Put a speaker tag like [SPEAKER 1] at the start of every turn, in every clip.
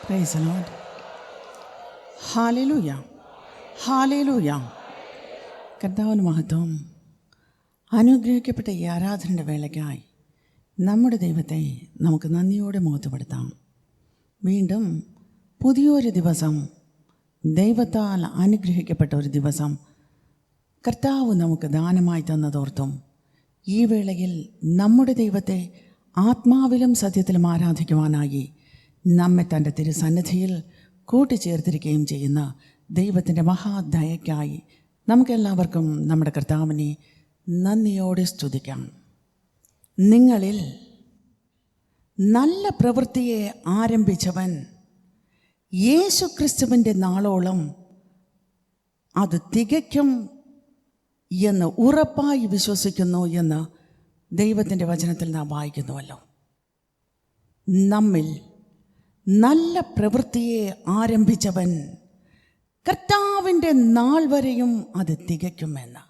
[SPEAKER 1] Price the Lord. Hallelujah, hallelujah. കർത്താവിന് മഹത്വം. അനുഗ്രഹിക്കപ്പെട്ട ഈ ആരാധനയുടെ വേളയ്ക്കായി നമ്മുടെ ദൈവത്തെ നമുക്ക് നന്ദിയോടെ മുഖത്തുപെടുത്താം. വീണ്ടും പുതിയൊരു ദിവസം, ദൈവത്താൽ അനുഗ്രഹിക്കപ്പെട്ട ഒരു ദിവസം കർത്താവ് നമുക്ക് ദാനമായി തന്നതോർത്തും ഈ വേളയിൽ നമ്മുടെ ദൈവത്തെ ആത്മാവിലും സത്യത്തിലും ആരാധിക്കുവാനായി നമ്മെ തൻ്റെ തിരുസന്നിധിയിൽ കൂട്ടിച്ചേർത്തിരിക്കുകയും ചെയ്യുന്ന ദൈവത്തിൻ്റെ മഹാദയയ്ക്കായി നമുക്കെല്ലാവർക്കും നമ്മുടെ കർത്താവിനെ നന്ദിയോടെ സ്തുതിക്കാം. നിങ്ങളിൽ നല്ല പ്രവൃത്തിയെ ആരംഭിച്ചവൻ യേശുക്രിസ്തുവിൻ്റെ നാളോളം അത് തികയ്ക്കും എന്ന് ഉറപ്പായി വിശ്വസിക്കുന്നു എന്ന് ദൈവത്തിൻ്റെ വചനത്തിൽ നാം വായിക്കുന്നുവല്ലോ. നമ്മിൽ നല്ല പ്രവൃത്തിയെ ആരംഭിച്ചവൻ കർത്താവിൻ്റെ നാൾ വരെയും അത് തികയ്ക്കുമെന്ന്.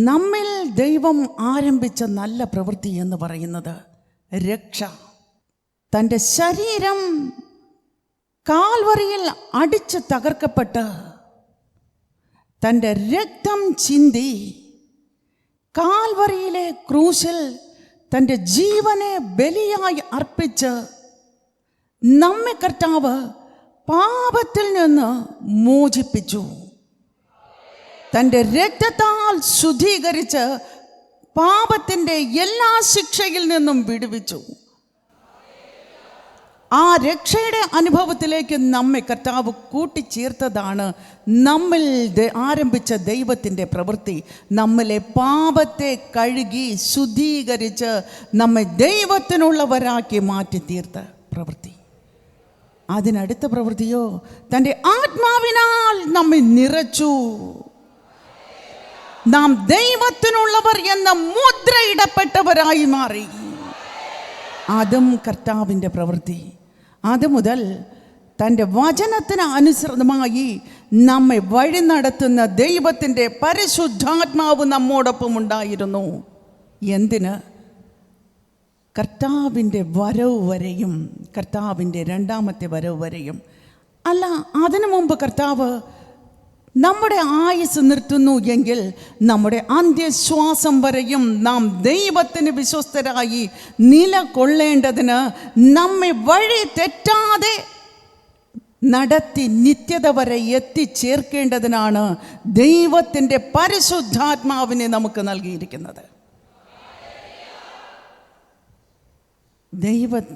[SPEAKER 1] നമ്മിൽ ദൈവം ആരംഭിച്ച നല്ല പ്രവൃത്തി എന്ന് പറയുന്നത് രക്ഷ. തൻ്റെ ശരീരം കാൽവറിയിൽ അടിച്ച് തകർക്കപ്പെട്ട് തൻ്റെ രക്തം ചിന്തി കാൽവറിയിലെ ക്രൂശിൽ തൻ്റെ ജീവനെ ബലിയായി അർപ്പിച്ച് നമ്മെ കർത്താവ് പാപത്തിൽ നിന്ന് മോചിപ്പിച്ചു. തൻ്റെ രക്തത്താൽ ശുദ്ധീകരിച്ച് പാപത്തിൻ്റെ എല്ലാ ശിക്ഷയിൽ നിന്നും വിടുവിച്ചു. ആ രക്ഷയുടെ അനുഭവത്തിലേക്ക് നമ്മെ കർത്താവ് കൂട്ടിച്ചേർത്തതാണ് നമ്മിൽ ആരംഭിച്ച ദൈവത്തിൻ്റെ പ്രവൃത്തി. നമ്മിലെ പാപത്തെ കഴുകി ശുദ്ധീകരിച്ച് നമ്മെ ദൈവത്തിനുള്ളവരാക്കി മാറ്റി തീർത്ത പ്രവൃത്തി. അതിനടുത്ത പ്രവൃത്തിയോ തൻ്റെ ആത്മാവിനാൽ നമ്മെ നിറച്ചു. നാം ദൈവത്തിനുള്ളവർ എന്ന മുദ്രയിടപ്പെട്ടവരായി മാറി. അതും കർത്താവിൻ്റെ പ്രവൃത്തി. അതുമുതൽ തൻ്റെ വചനത്തിന് അനുസൃതമായി നമ്മെ വഴി നടത്തുന്ന ദൈവത്തിൻ്റെ പരിശുദ്ധാത്മാവ് നമ്മോടൊപ്പം ഉണ്ടായിരുന്നു. എന്തിന്? കർത്താവിൻ്റെ വരവ് വരെയും, കർത്താവിൻ്റെ രണ്ടാമത്തെ വരവ് വരെയും. അല്ല, അതിനു മുമ്പ് കർത്താവ് നമ്മുടെ ആയുസ് നിർത്തുന്നു എങ്കിൽ നമ്മുടെ അന്ത്യശ്വാസം വരെയും നാം ദൈവത്തിന് വിശ്വസ്തരായി നിലകൊള്ളേണ്ടതിന് നമ്മെ വഴി തെറ്റാതെ നടത്തി നിത്യത വരെ എത്തിച്ചേർക്കേണ്ടതിനാണ് ദൈവത്തിൻ്റെ പരിശുദ്ധാത്മാവിനെ നമുക്ക് നൽകിയിരിക്കുന്നത്. ദൈവം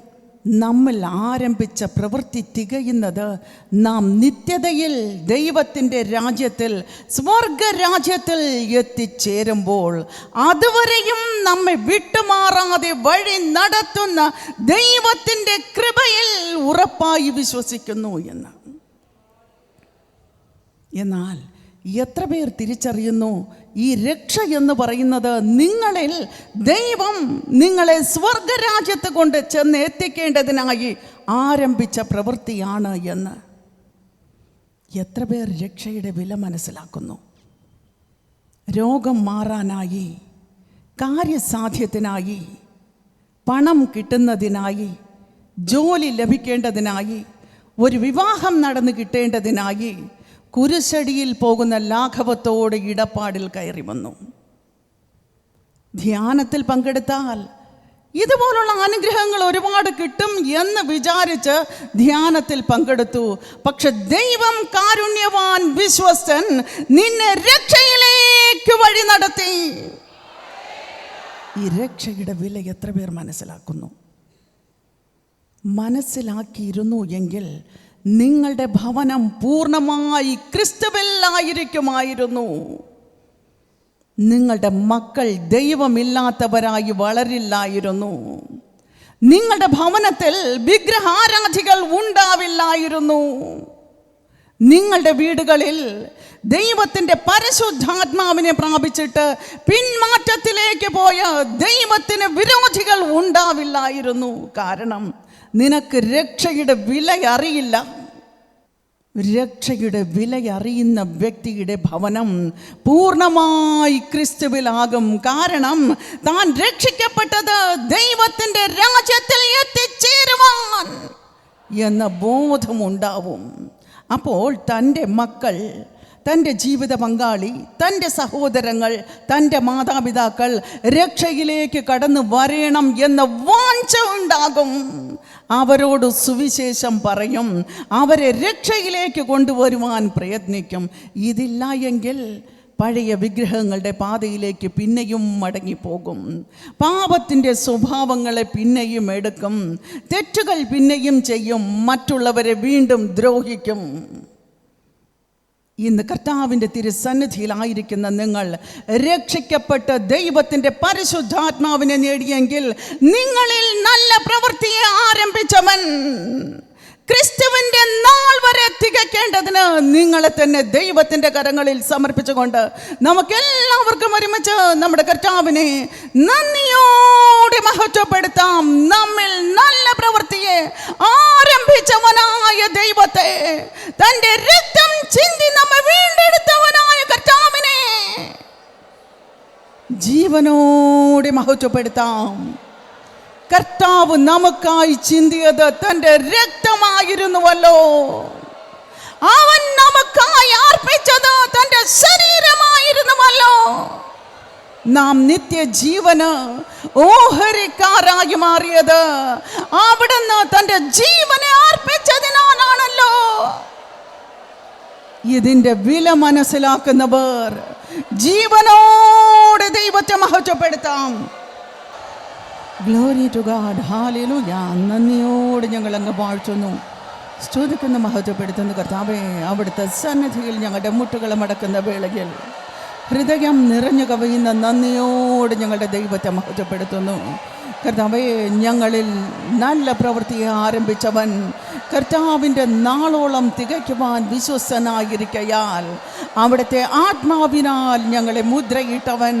[SPEAKER 1] നമ്മിൽ ആരംഭിച്ച പ്രവൃത്തി തികയുന്നത് നാം നിത്യതയിൽ ദൈവത്തിൻ്റെ രാജ്യത്തിൽ, സ്വർഗരാജ്യത്തിൽ എത്തിച്ചേരുമ്പോൾ. അതുവരെയും നമ്മെ വിട്ടുമാറാതെ വഴി നടത്തുന്ന ദൈവത്തിൻ്റെ കൃപയിൽ ഉറപ്പായി വിശ്വസിക്കുന്നു എന്ന്. എന്നാൽ എത്ര പേർ തിരിച്ചറിയുന്നു ഈ രക്ഷ എന്ന് പറയുന്നത് നിങ്ങളിൽ ദൈവം നിങ്ങളെ സ്വർഗരാജ്യത്ത് കൊണ്ട് ചെന്ന് എത്തിക്കേണ്ടതിനായി ആരംഭിച്ച പ്രവൃത്തിയാണ് എന്ന്? എത്ര പേർ രക്ഷയുടെ വില മനസ്സിലാക്കുന്നു? രോഗം മാറാനായി, കാര്യസാധ്യത്തിനായി, പണം കിട്ടുന്നതിനായി, ജോലി ലഭിക്കേണ്ടതിനായി, ഒരു വിവാഹം നടന്നു കിട്ടേണ്ടതിനായി കുരിശടിയിൽ പോകുന്ന ലാഘവത്തോടെ ഇടപാടിൽ കയറി വന്നു. ധ്യാനത്തിൽ പങ്കെടുത്താൽ ഇതുപോലുള്ള അനുഗ്രഹങ്ങൾ ഒരുപാട് കിട്ടും എന്ന് വിചാരിച്ച് ധ്യാനത്തിൽ പങ്കെടുത്തു. പക്ഷെ ദൈവം കാരുണ്യവാൻ, വിശ്വസ്തൻ, നിന്നെ രക്ഷയിലേക്ക് വഴി നടത്തി. ഈ രക്ഷയുടെ വില എത്ര പേർ മനസ്സിലാക്കുന്നു? മനസ്സിലാക്കിയിരുന്നു എങ്കിൽ നിങ്ങളുടെ ഭവനം പൂർണ്ണമായി ക്രിസ്തുവിലായിരിക്കുമായിരുന്നു. നിങ്ങളുടെ മക്കൾ ദൈവമില്ലാത്തവരായി വളരില്ലായിരുന്നു. നിങ്ങളുടെ ഭവനത്തിൽ വിഗ്രഹാരാധികൾ ഉണ്ടാവില്ലായിരുന്നു. നിങ്ങളുടെ വീടുകളിൽ ദൈവത്തിൻ്റെ പരിശുദ്ധാത്മാവിനെ പ്രാപിച്ചിട്ട് പിന്മാറ്റത്തിലേക്ക് പോയ ദൈവത്തിന് വിരോധികൾ ഉണ്ടാവില്ലായിരുന്നു. കാരണം നിനക്ക് രക്ഷയുടെ വില അറിയില്ല. രക്ഷയുടെ വില അറിയുന്ന വ്യക്തിയുടെ ഭവനം പൂർണ്ണമായി ക്രിസ്തുവിലാകും. കാരണം താൻ രക്ഷിക്കപ്പെട്ടത് ദൈവത്തിൻ്റെ രാജ്യത്തിൽ എത്തിച്ചേരുവാൻ. എന്ന ബോധമുണ്ടാവും. അപ്പോൾ തൻ്റെ മക്കൾ, തൻ്റെ ജീവിത പങ്കാളി, തൻ്റെ സഹോദരങ്ങൾ, തൻ്റെ മാതാപിതാക്കൾ രക്ഷയിലേക്ക് കടന്നു വരണം എന്ന വാഞ്ച ഉണ്ടാകും. അവരോട് സുവിശേഷം പറയും, അവരെ രക്ഷയിലേക്ക് കൊണ്ടുവരുവാൻ പ്രയത്നിക്കും. ഇതില്ല എങ്കിൽ പഴയ വിഗ്രഹങ്ങളുടെ പാതയിലേക്ക് പിന്നെയും മടങ്ങിപ്പോകും. പാപത്തിൻ്റെ സ്വഭാവങ്ങളെ പിന്നെയും എടുക്കും. തെറ്റുകൾ പിന്നെയും ചെയ്യും. മറ്റുള്ളവരെ വീണ്ടും ദ്രോഹിക്കും. ഇന്ന് കർത്താവിൻ്റെ തിരുസന്നിധിയിലായിരിക്കുന്ന നിങ്ങൾ രക്ഷിക്കപ്പെട്ട് ദൈവത്തിൻ്റെ പരിശുദ്ധാത്മാവിനെ നേടിയെങ്കിൽ നിങ്ങളിൽ നല്ല പ്രവൃത്തിയെ ആരംഭിച്ചവൻ ക്രിസ്തുവിൻ്റെ നാൾ വരെ തികയ്ക്കേണ്ടതിന് നിങ്ങളെ തന്നെ ദൈവത്തിൻ്റെ കരങ്ങളിൽ സമർപ്പിച്ചുകൊണ്ട് നമുക്കെല്ലാവർക്കും ഒരുമിച്ച് നമ്മുടെ കർത്താവിനെ നന്ദിയോടെ മഹത്വപ്പെടുത്താം. നമ്മിൽ നല്ല പ്രവൃത്തിയെ ആരംഭിച്ചവനായ ദൈവത്തെ, തൻ്റെ രക്തം ചിന്തി നമ്മെ വീണ്ടെടുത്തവനായ കർത്താവിനെ ജീവനോടെ മഹത്വപ്പെടുത്താം. കർത്താവ് നമുക്കായി ചിന്തിയത് തൻ്റെ രക്തമായിരുന്നുവല്ലോ. അവൻ നമുക്കായി അർപ്പിച്ചത് തൻ്റെ ശരീരമായിരുന്നുവല്ലോ. നാം നിത്യജീവന് ഓഹരിക്കാരായി മാറിയത് അവിടുന്ന് തൻ്റെ ജീവനെ അർപ്പിച്ചതിനാണല്ലോ. ഇതിൻ്റെ വില മനസ്സിലാക്കുന്നവർ ജീവനോടെ ദൈവത്തെ മഹത്വപ്പെടുത്താം. Glory to God. ഹല്ലേലൂയ. നന്ദിയോട് ഞങ്ങൾ അങ്ങ് വാഴ്ത്തുന്നു, സ്തുതിക്കുന്നു, മഹത്വപ്പെടുത്തുന്നു. കർത്താവേ, അവിടുത്തെ സന്നിധിയിൽ ഞങ്ങളുടെ മുട്ടുകളെ മടക്കുന്ന വേളയിൽ ഹൃദയം നിറഞ്ഞു കവിയുന്ന നന്ദിയോട് ഞങ്ങളുടെ ദൈവത്തെ മഹത്വപ്പെടുത്തുന്നു. കർത്താവേ, ഞങ്ങളിൽ നല്ല പ്രവൃത്തിയെ ആരംഭിച്ചവൻ കർത്താവിൻ്റെ നാളോളം തികയ്ക്കുവാൻ വിശ്വസ്തനായിരിക്കയാൽ അവിടുത്തെ ആത്മാവിനാൽ ഞങ്ങളെ മുദ്രയിട്ടവൻ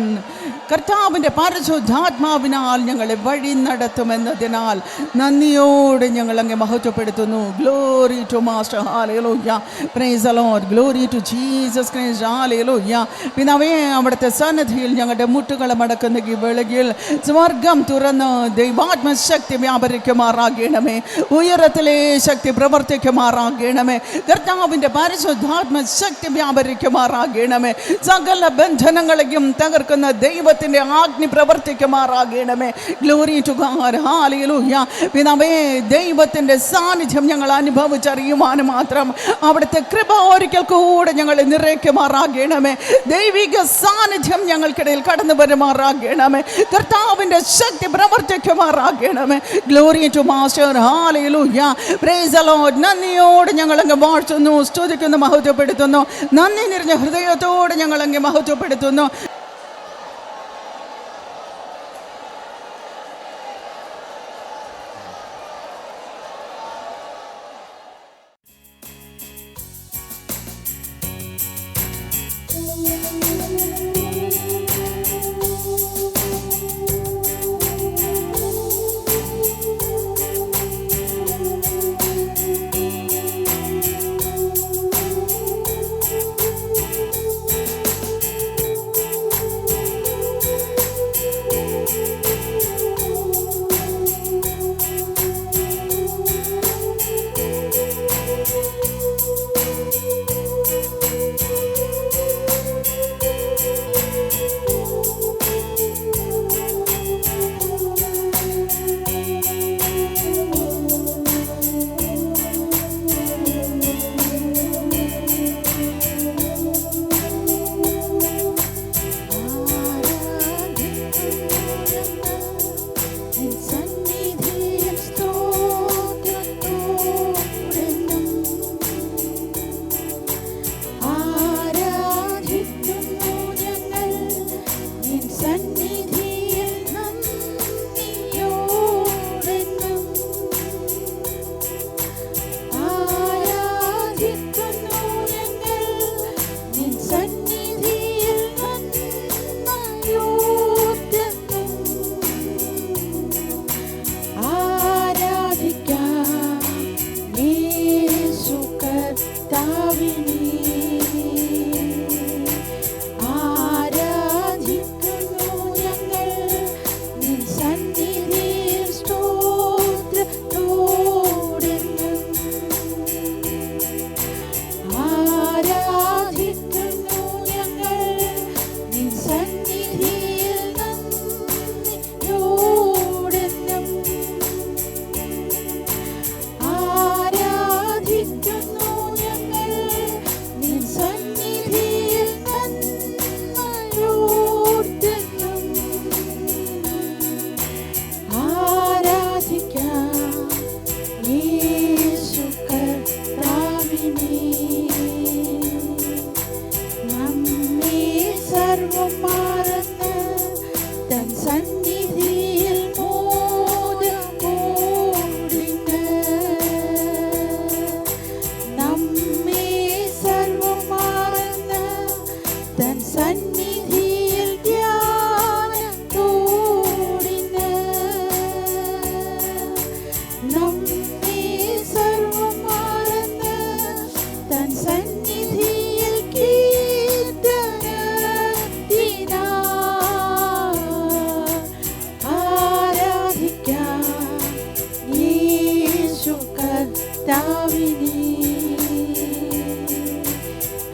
[SPEAKER 1] കർത്താവിൻ്റെ പരിശുദ്ധാത്മാവിനാൽ ഞങ്ങളെ വഴി നടത്തുമെന്നതിനാൽ നന്ദിയോട് ഞങ്ങൾ അങ്ങ് മഹത്വപ്പെടുത്തുന്നു. Glory to master. Hallelujah. Praise the lord. Glory to Jesus Christ. Hallelujah. പിതാവേ, അവിടുത്തെ സന്നിധിയിൽ ഞങ്ങളുടെ മുട്ടുകളെ മടക്കുന്ന ഈ വേളയിൽ സ്വർഗം തുറന്ന് ദൈവാത്മശക്തി വ്യാപരിക്കുമാറാകണമേ. ഉയരത്തിലെ ശക്തി പ്രവർത്തിക്കുമാറാകണമേ. കർത്താവിൻ്റെ പരിശുദ്ധാത്മശക്തി വ്യാപരിക്കുമാറാകണമേ. സകല ബന്ധനങ്ങളെയും തകർക്കുന്ന ദൈവത്തിൻ്റെ ആജ്ഞ പ്രവർത്തിക്കുമാറാകണമേ. Glory to God. ഹല്ലേലൂയ. പിതാവേ, ദൈവത്തിൻ്റെ സാന്നിധ്യം ഞങ്ങൾ അനുഭവിച്ചറിയുവാനും മാത്രം അവിടുത്തെ കൃപ ഒരിക്കൽ കൂടെ ഞങ്ങളെ നിറയ്ക്കുമാറാകണമേ. ദൈവിക സാന്നിധ്യം ഞങ്ങൾക്കിടയിൽ കടന്നു വരുമാറാകണമേ. കർത്താവിൻ്റെ ശക്തി പ്രവർത്തിക്കുമാറാകണമേ. Glory to master. Hallelujah. Praise the lord. നന്ദിയോട് ഞങ്ങൾ അങ്ങ് വാഴ്ത്തുന്നു, സ്തുതിക്കുന്നു, മഹത്വപ്പെടുത്തുന്നു. നന്ദി നിറഞ്ഞ ഹൃദയത്തോട് ഞങ്ങൾ അങ്ങ് മഹത്വപ്പെടുത്തുന്നു.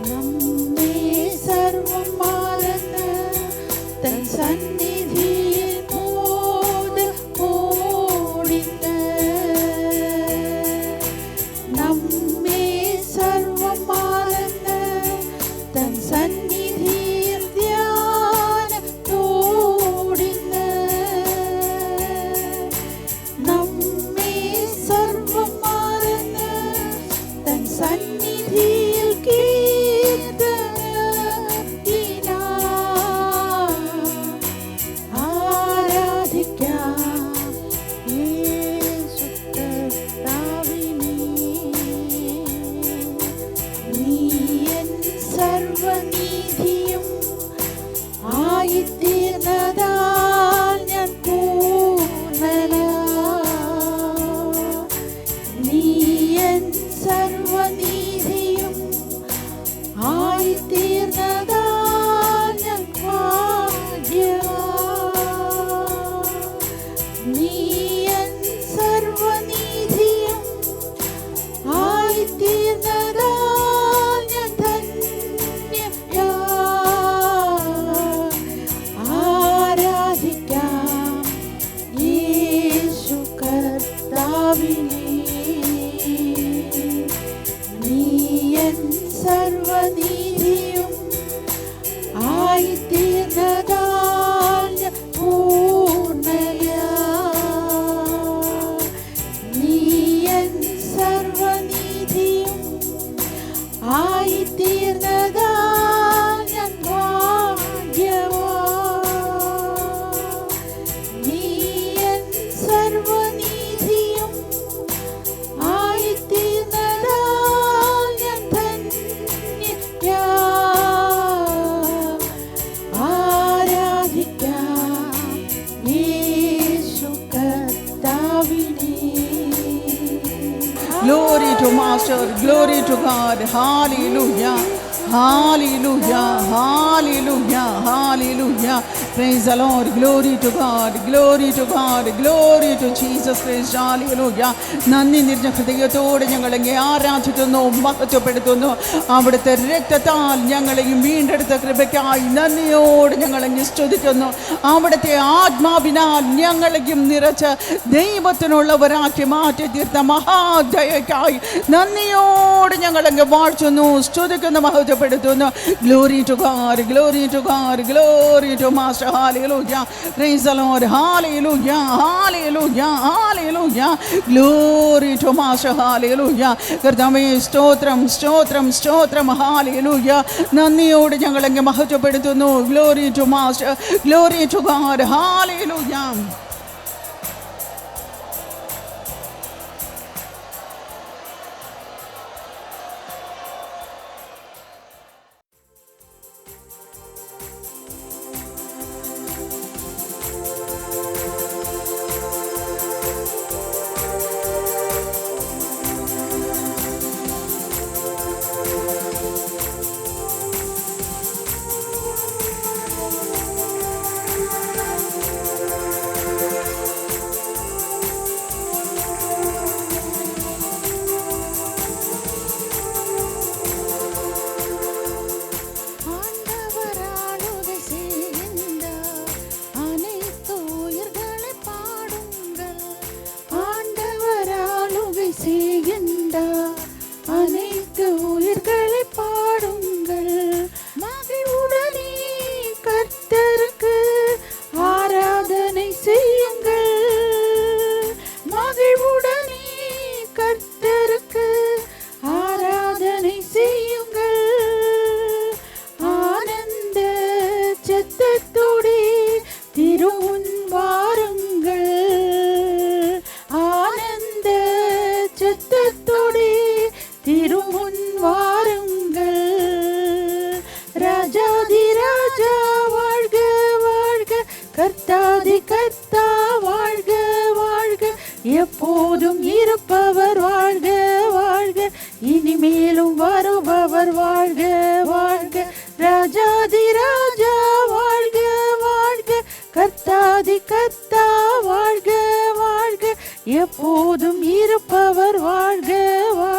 [SPEAKER 2] നമ്മെ സർവം മറന്ന് തൻ സന്നിധിയിൽ ഓടിന്ന് നമ്മെ സർവം മറന്ന് തൻ സന്നിധിയിൽ ധ്യാനത്തോടിന്ന് നമ്മെ സർവം മറന്ന് തൻ സന്നിധിയിൽ സർവനീതിയും ആയിത്തീർന്നതാൽ ഞാൻ പൂർണ്ണനാ നീ എൻ സർവനീതിയും ആയിത്തീർന്നതാൽ ഞാൻ ഭാഗ്യവാൻ നീ എൻ സർവനീതിയും ആയിത്തീർന്നതാൽ ഞാൻ ആരാധിക്കാം യേശു കർത്താവിനെ നീ എൻ സർവനീതിയും ആയിത്തീർന്നതാൽ ഞാൻ പൂർണ്ണയാ നീ എൻ സർവനീതിയും ആയിത്തീർന്നതാൽ ഞാൻ ഭാഗ്യവാൻ നീ എൻ സർവനീതിയും ആയിത്തീർന്നതാൽ ഞാൻ ധന്യയാ ആരാധിക്കാം യേശു കർത്താവിനെ.
[SPEAKER 1] Glory to Master, glory to God, hallelujah, hallelujah, hallelujah, hallelujah. Praise the Lord, glory to God, glory to God, glory to Jesus Christ, hallelujah. നന്ദി നിറഞ്ഞ ഹൃദയത്തോടെ ഞങ്ങളെങ്ങനെ ആരാധിക്കുന്നു, മഹത്വപ്പെടുത്തുന്നു. അവിടുത്തെ രക്തത്താൽ ഞങ്ങളെയും വീണ്ടെടുത്ത കൃപയ്ക്കായി നന്ദിയോട് ഞങ്ങളെങ്ങനെ സ്തുതിക്കുന്നു. അവിടുത്തെ ആത്മാവിനാൽ ഞങ്ങളെയും നിറച്ച് ദൈവത്തിനുള്ളവരാക്കി മാറ്റി തീർത്ത മഹാദയക്കായി നന്ദിയോട് ഞങ്ങളെങ്ങ് വാഴ്ത്തുന്നു, സ്തുതിക്കുന്നു, മഹത്വപ്പെടുത്തുന്നു. Glory to God, glory to God, glory to Master, hallelujah. Praise the Lord, hallelujah, hallelujah, hallelujah. Glory to Master, hallelujah. കർത്താവേ സ്തോത്രം, സ്തോത്രം, സ്തോത്രം, hallelujah. നന്ദിയോട് ഞങ്ങളെങ്ങ് മഹത്വപ്പെടുത്തുന്നു. Glory to Master, glory to God, hallelujah.
[SPEAKER 2] கர்த்தாதி கர்த்தா வாழ்க வாழ்க, எப்போதும் இருப்பவர் வாழ்க வாழ்க, இனிமேலும் வருபவர் வாழ்க வாழ்க. ராஜாதி ராஜா வாழ்க வாழ்க, கர்த்தாதி கர்த்தா வாழ்க வாழ்க, எப்போதும் இருப்பவர் வாழ்க வாழ்க.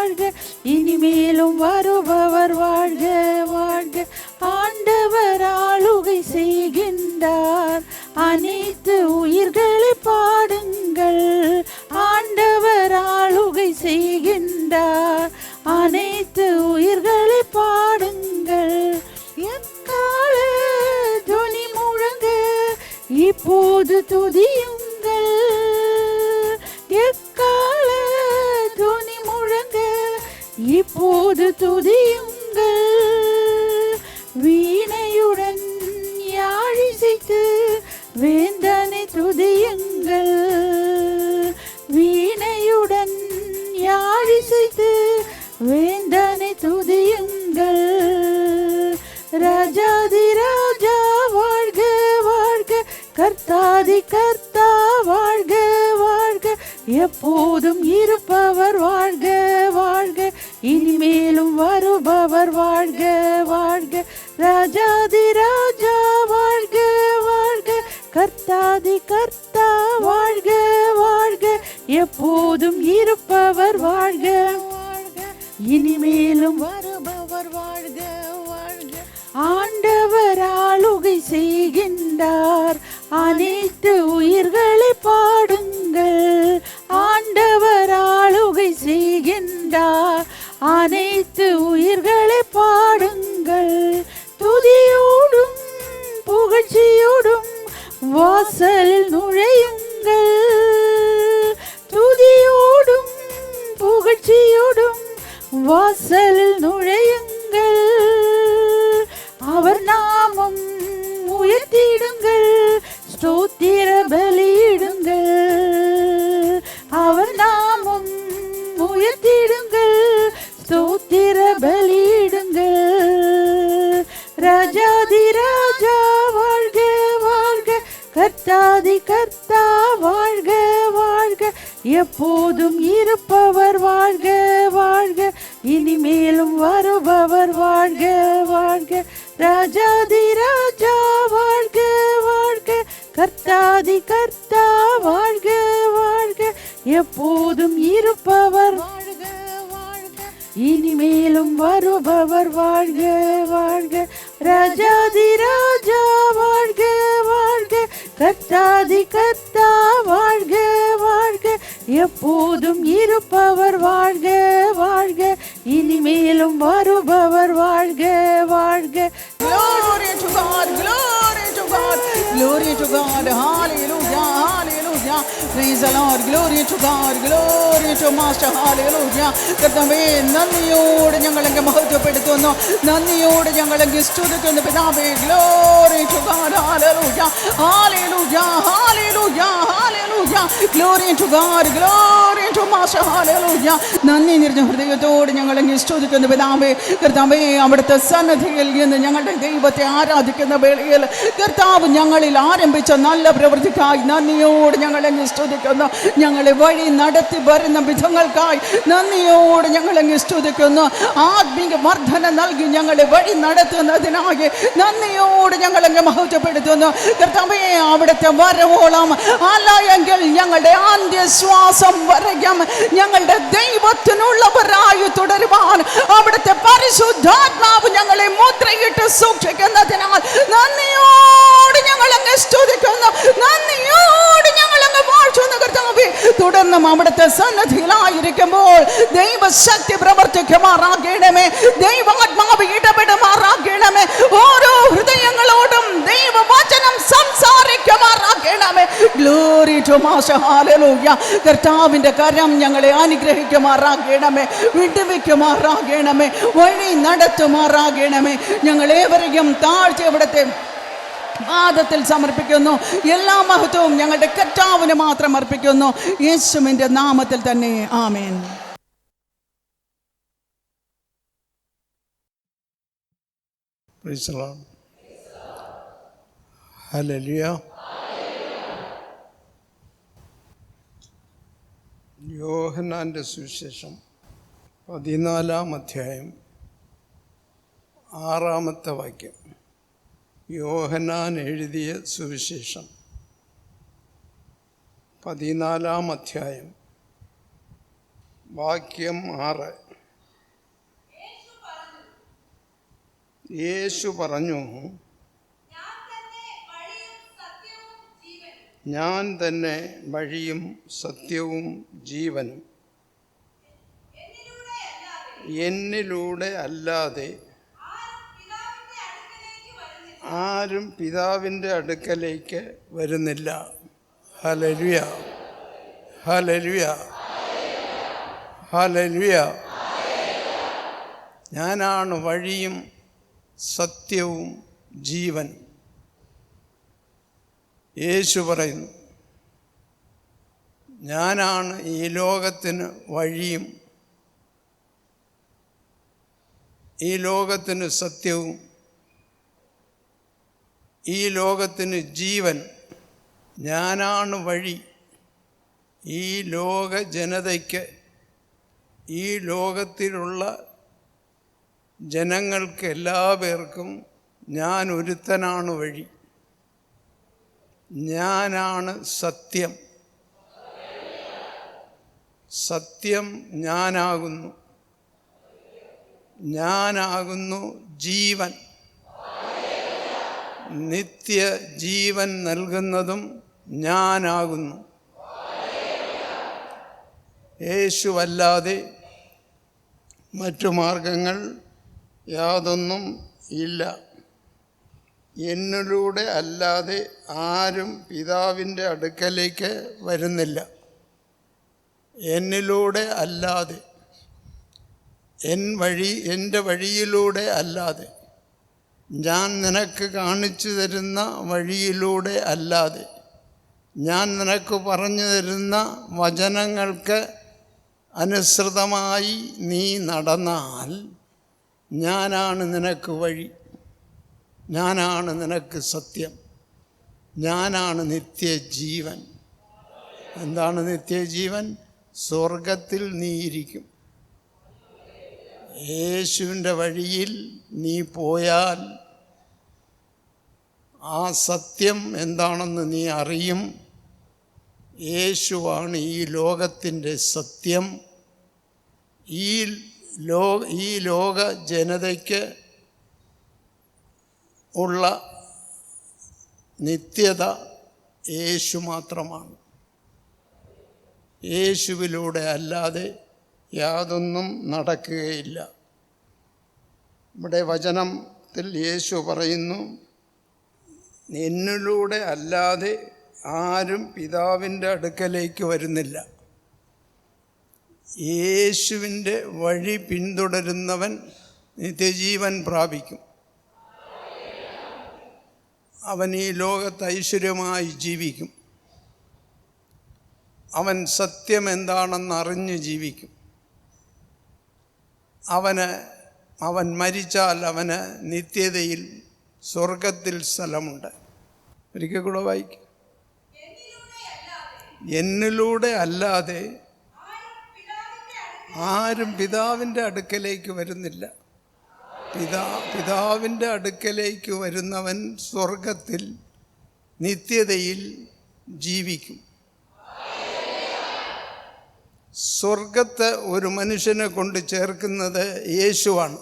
[SPEAKER 2] அனைத்து உயிர்களை பாடுங்கள். எக்கால துணி முழங்க இப்போது துதியுங்கள். எக்கால துணி முழங்க இப்போது துதியுங்கள். வீணையுடன் யாழிசைத்து வேந்தனை துதியுங்கள். வீணையுடன் யாழிசைத்து வேந்தனை துதியுங்கள். ராஜாதி ராஜா வாழ்க வாழ்க, கர்த்தாதி கர்த்தா வாழ்க வாழ்க, எப்போதும் இருப்பவர் வாழ்க வாழ்க, இனிமேலும் வருபவர் வாழ்க வாழ்க. ராஜாதி ராஜா வாழ்க வாழ்க, கர்த்தாதி கர்த்தா வாழ்க வாழ்க, எப்போதும் இருப்பவர் வாழ்க வாழ்க, இனிமேலும் வருபவர் வாழ்க வாழ்க. ஆண்டவர் ஆளுகை செய்கின்றார், அனைத்து உயிர்களை பாடுங்கள். ஆண்டவர் ஆளுகை செய்கின்றார், அனைத்து உயிர்களை பாடுங்கள். துதியோடும் புகழ்ச்சியோடும் வாசலில் நுழையுங்கள். துதியோடும் புகழ்ச்சியோடும் வாசலில் நுழையுங்கள். அவர் நாமம் உயர்த்திடுங்கள், ஸ்தோத்திர பலியிடுங்கள். அவர் நாமம் உயர்த்திடுங்கள், ஸ்தோத்திர பலியிடுங்கள். ராஜாதி ராஜா வாழ்க வாழ்க, கர்த்தாதி கர்த்தா வாழ்க வாழ்க, எப்போதும் இருப்பவர் வாழ்க வாழ்க, இனிமேலும் வருபவர் வாழ்க வாழ்க. ராஜாதி ராஜா வாழ்க வாழ்க, கர்த்தாதி கர்த்தா வாழ்க வாழ்க, எப்போதும் இருப்பவர் வாழ்க வாழ்க, இனிமேலும் வருபவர் வாழ்க வாழ்க. ராஜாதி ராஜா வாழ்க வாழ்க, கர்த்தாதி கர்த்தா வாழ்க வாழ்க, எப்போதும் இருப்பவர் வாழ்க வாழ்க, இனிமேலும் வருபவர் வாழ்க வாழ்க.
[SPEAKER 1] Glory to God, glory to God, glory to God, hallelujah, hallelujah, praise the Lord, glory to God, glory to Master, hallelujah. കർത്താവേ, നന്ദിയോടെ ഞങ്ങളെങ്കിൽ മഹത്വപ്പെടുത്തുന്നു, നന്ദിയോടെ ഞങ്ങളെങ്കിൽ സ്തുതിക്കുന്നു പിതാവേ. Glory to God, hallelujah, hallelujah, hallelujah, hallelujah, glory to God, glory to Master, hallelujah. നന്ദി നിറഞ്ഞ ഹൃദയത്തോടെ ഞങ്ങളെങ്കിൽ സ്തുതിക്കുന്നു പിതാവേ. കർത്താവേ, അവിടുത്തെ സന്നിധിയിൽ നിന്ന് ഞങ്ങളുടെ ദൈവത്തെ ആരാധിക്കുന്ന വേളയിൽ കർത്താവ് ഞങ്ങളിൽ ആരംഭിച്ച നല്ല പ്രവൃത്തിക്കായി നന്ദിയോട് ഞങ്ങളെങ്കിൽ സ്തുതിക്കുന്നു. ഞങ്ങളെ വഴി നടത്തി വരുന്ന വിധങ്ങൾക്കായി നന്ദിയോട് ഞങ്ങളെങ്കിൽ സ്തുതിക്കുന്നു. ആത്മീക വർധന നൽകി ഞങ്ങളെ വഴി നടത്തുന്നതിനായി നന്ദിയോട് ഞങ്ങളെങ്കിൽ മഹത്വപ്പെടുത്തുന്നു. കർത്താവേ, അവിടുത്തെ വരവോളം അല്ലയെങ്കിൽ ഞങ്ങളുടെ അന്ത്യശ്വാസം വരയ്ക്കും ഞങ്ങളുടെ ദൈവത്തിനുള്ളവരായി തുടരുവാൻ അവിടുത്തെ പരിശുദ്ധാത്മാവ് ഞങ്ങളെ മുദ്രയിട്ട് സൂക്ഷിക്കുന്നതിനാൽ നന്ദിയോട് ഞങ്ങളങ്ങ് സ്തുതിക്കുന്നു, നന്ദിയോട് ഞങ്ങളങ്ങ് വാഴ്ത്തുന്നു. കർത്താവേ, തുടർന്നും അവിടുത്തെ സന്നിധിയിലായിരിക്കുമ്പോൾ ദൈവശക്തി പ്രവർത്തിക്കുമാറാകണമേ, ദൈവാത്മാവ് ഇടപെടുമാറാകണമേ, ഓരോ ഹൃദയങ്ങളോടും ദൈവവചനം സംസാരിക്കുമാറാകണമേ. Glory to master, hallelujah. കർത്താവിൻ്റെ കരം ഞങ്ങളെ അനുഗ്രഹിക്കുമാറാകണമേ, വിടുവിക്കുമാറാകണമേ, വഴി നടത്തുമാറാകണമേ. ഞങ്ങളേവരെയും താഴ്ച ഇവിടുത്തെ പാദത്തിൽ സമർപ്പിക്കുന്നു. എല്ലാ മഹത്വവും ഞങ്ങളുടെ കർത്താവിന് മാത്രം അർപ്പിക്കുന്നു, യേശുവിൻ്റെ നാമത്തിൽ തന്നെ, ആമേൻ.
[SPEAKER 3] Praise the Lord. Hallelujah. യോഹന്നാൻ്റെ സുവിശേഷം 14-ാം അധ്യായം 6-ാമത്തെ വാക്യം. യോഹന്നാൻ എഴുതിയ സുവിശേഷം 14-ാം അധ്യായം വാക്യം 6. യേശു പറഞ്ഞു, ഞാൻ തന്നെ വഴിയും സത്യവും ജീവനും, എന്നിലൂടെ അല്ലാതെ ആരും പിതാവിൻ്റെ അടുക്കലേക്ക് വരുന്നില്ല. Hallelujah, hallelujah, hallelujah. ഞാനാണ് വഴിയും സത്യവും ജീവൻ. യേശു പറയുന്നു, ഞാനാണ് ഈ ലോകത്തിന് വഴിയും ഈ ലോകത്തിന് സത്യവും ഈ ലോകത്തിന് ജീവൻ. ഞാനാണ് വഴി. ഈ ലോക ജനതയ്ക്ക്, ഈ ലോകത്തിലുള്ള ജനങ്ങൾക്ക് എല്ലാവർക്കും ഞാൻ ഒരുത്തനാണ് വഴി. ഞാനാണ് സത്യം. സത്യം ഞാനാകുന്നു. ഞാനാകുന്നു ജീവൻ. നിത്യ ജീവൻ നൽകുന്നതും ഞാനാകുന്നു. യേശുവല്ലാതെ മറ്റു മാർഗങ്ങൾ യാതൊന്നും ഇല്ല. എന്നിലൂടെ അല്ലാതെ ആരും പിതാവിൻ്റെ അടുക്കലേക്ക് വരുന്നില്ല. എന്നിലൂടെ അല്ലാതെ, എൻ്റെ വഴിയിലൂടെ അല്ലാതെ, ഞാൻ നിനക്ക് കാണിച്ചു തരുന്ന വഴിയിലൂടെ അല്ലാതെ, ഞാൻ നിനക്ക് പറഞ്ഞു തരുന്ന വചനങ്ങൾക്ക് അനുസൃതമായി നീ നടന്നാൽ ഞാനാണ് നിനക്ക് വഴി. ഞാനാണ് നിനക്ക് സത്യം. ഞാനാണ് നിത്യജീവൻ. എന്താണ് നിത്യജീവൻ? സ്വർഗത്തിൽ നീ ഇരിക്കും. യേശുവിൻ്റെ വഴിയിൽ നീ പോയാൽ ആ സത്യം എന്താണെന്ന് നീ അറിയും. യേശുവാണ് ഈ ലോകത്തിൻ്റെ സത്യം. ഈ ലോക ജനതയ്ക്ക് ഉള്ള നിത്യത യേശു മാത്രമാണ്. യേശുവിലൂടെ അല്ലാതെ യാതൊന്നും നടക്കുകയില്ല. ഇവിടെ വചനത്തിൽ യേശു പറയുന്നു, എന്നിലൂടെ അല്ലാതെ ആരും പിതാവിൻ്റെ അടുക്കലേക്ക് വരുന്നില്ല. യേശുവിൻ്റെ വഴി പിന്തുടരുന്നവൻ നിത്യജീവൻ പ്രാപിക്കും. അവൻ ഈ ലോകത്ത് ഐശ്വര്യമായി ജീവിക്കും. അവൻ സത്യം എന്താണെന്ന് അറിഞ്ഞ് ജീവിക്കും. അവൻ മരിച്ചാൽ അവന് നിത്യതയിൽ സ്വർഗത്തിൽ സ്ഥലമുണ്ട്. ഒരിക്കൽ കൂടെ വായിക്കും. എന്നിലൂടെ അല്ലാതെ ആരും പിതാവിൻ്റെ അടുക്കലേക്ക് വരുന്നില്ല. പിതാവിൻ്റെ അടുക്കലേക്ക് വരുന്നവൻ സ്വർഗത്തിൽ നിത്യതയിൽ ജീവിക്കും. സ്വർഗത്തെ ഒരു മനുഷ്യനെ കൊണ്ട് ചേർക്കുന്നത് യേശുവാണ്.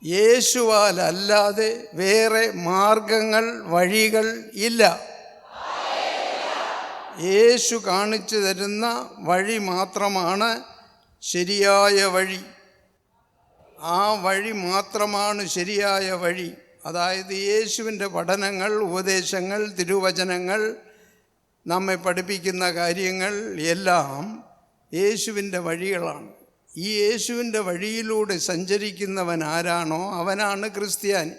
[SPEAKER 3] യേശുവാൽ അല്ലാതെ വേറെ മാർഗങ്ങൾ, വഴികൾ ഇല്ല. യേശു കാണിച്ചു തരുന്ന വഴി മാത്രമാണ് ശരിയായ വഴി. ആ വഴി മാത്രമാണ് ശരിയായ വഴി. അതായത് യേശുവിൻ്റെ പഠനങ്ങൾ, ഉപദേശങ്ങൾ, തിരുവചനങ്ങൾ, നമ്മെ പഠിപ്പിക്കുന്ന കാര്യങ്ങൾ എല്ലാം യേശുവിൻ്റെ വഴികളാണ്. ഈ യേശുവിൻ്റെ വഴിയിലൂടെ സഞ്ചരിക്കുന്നവൻ ആരാണോ അവനാണ് ക്രിസ്ത്യാനി.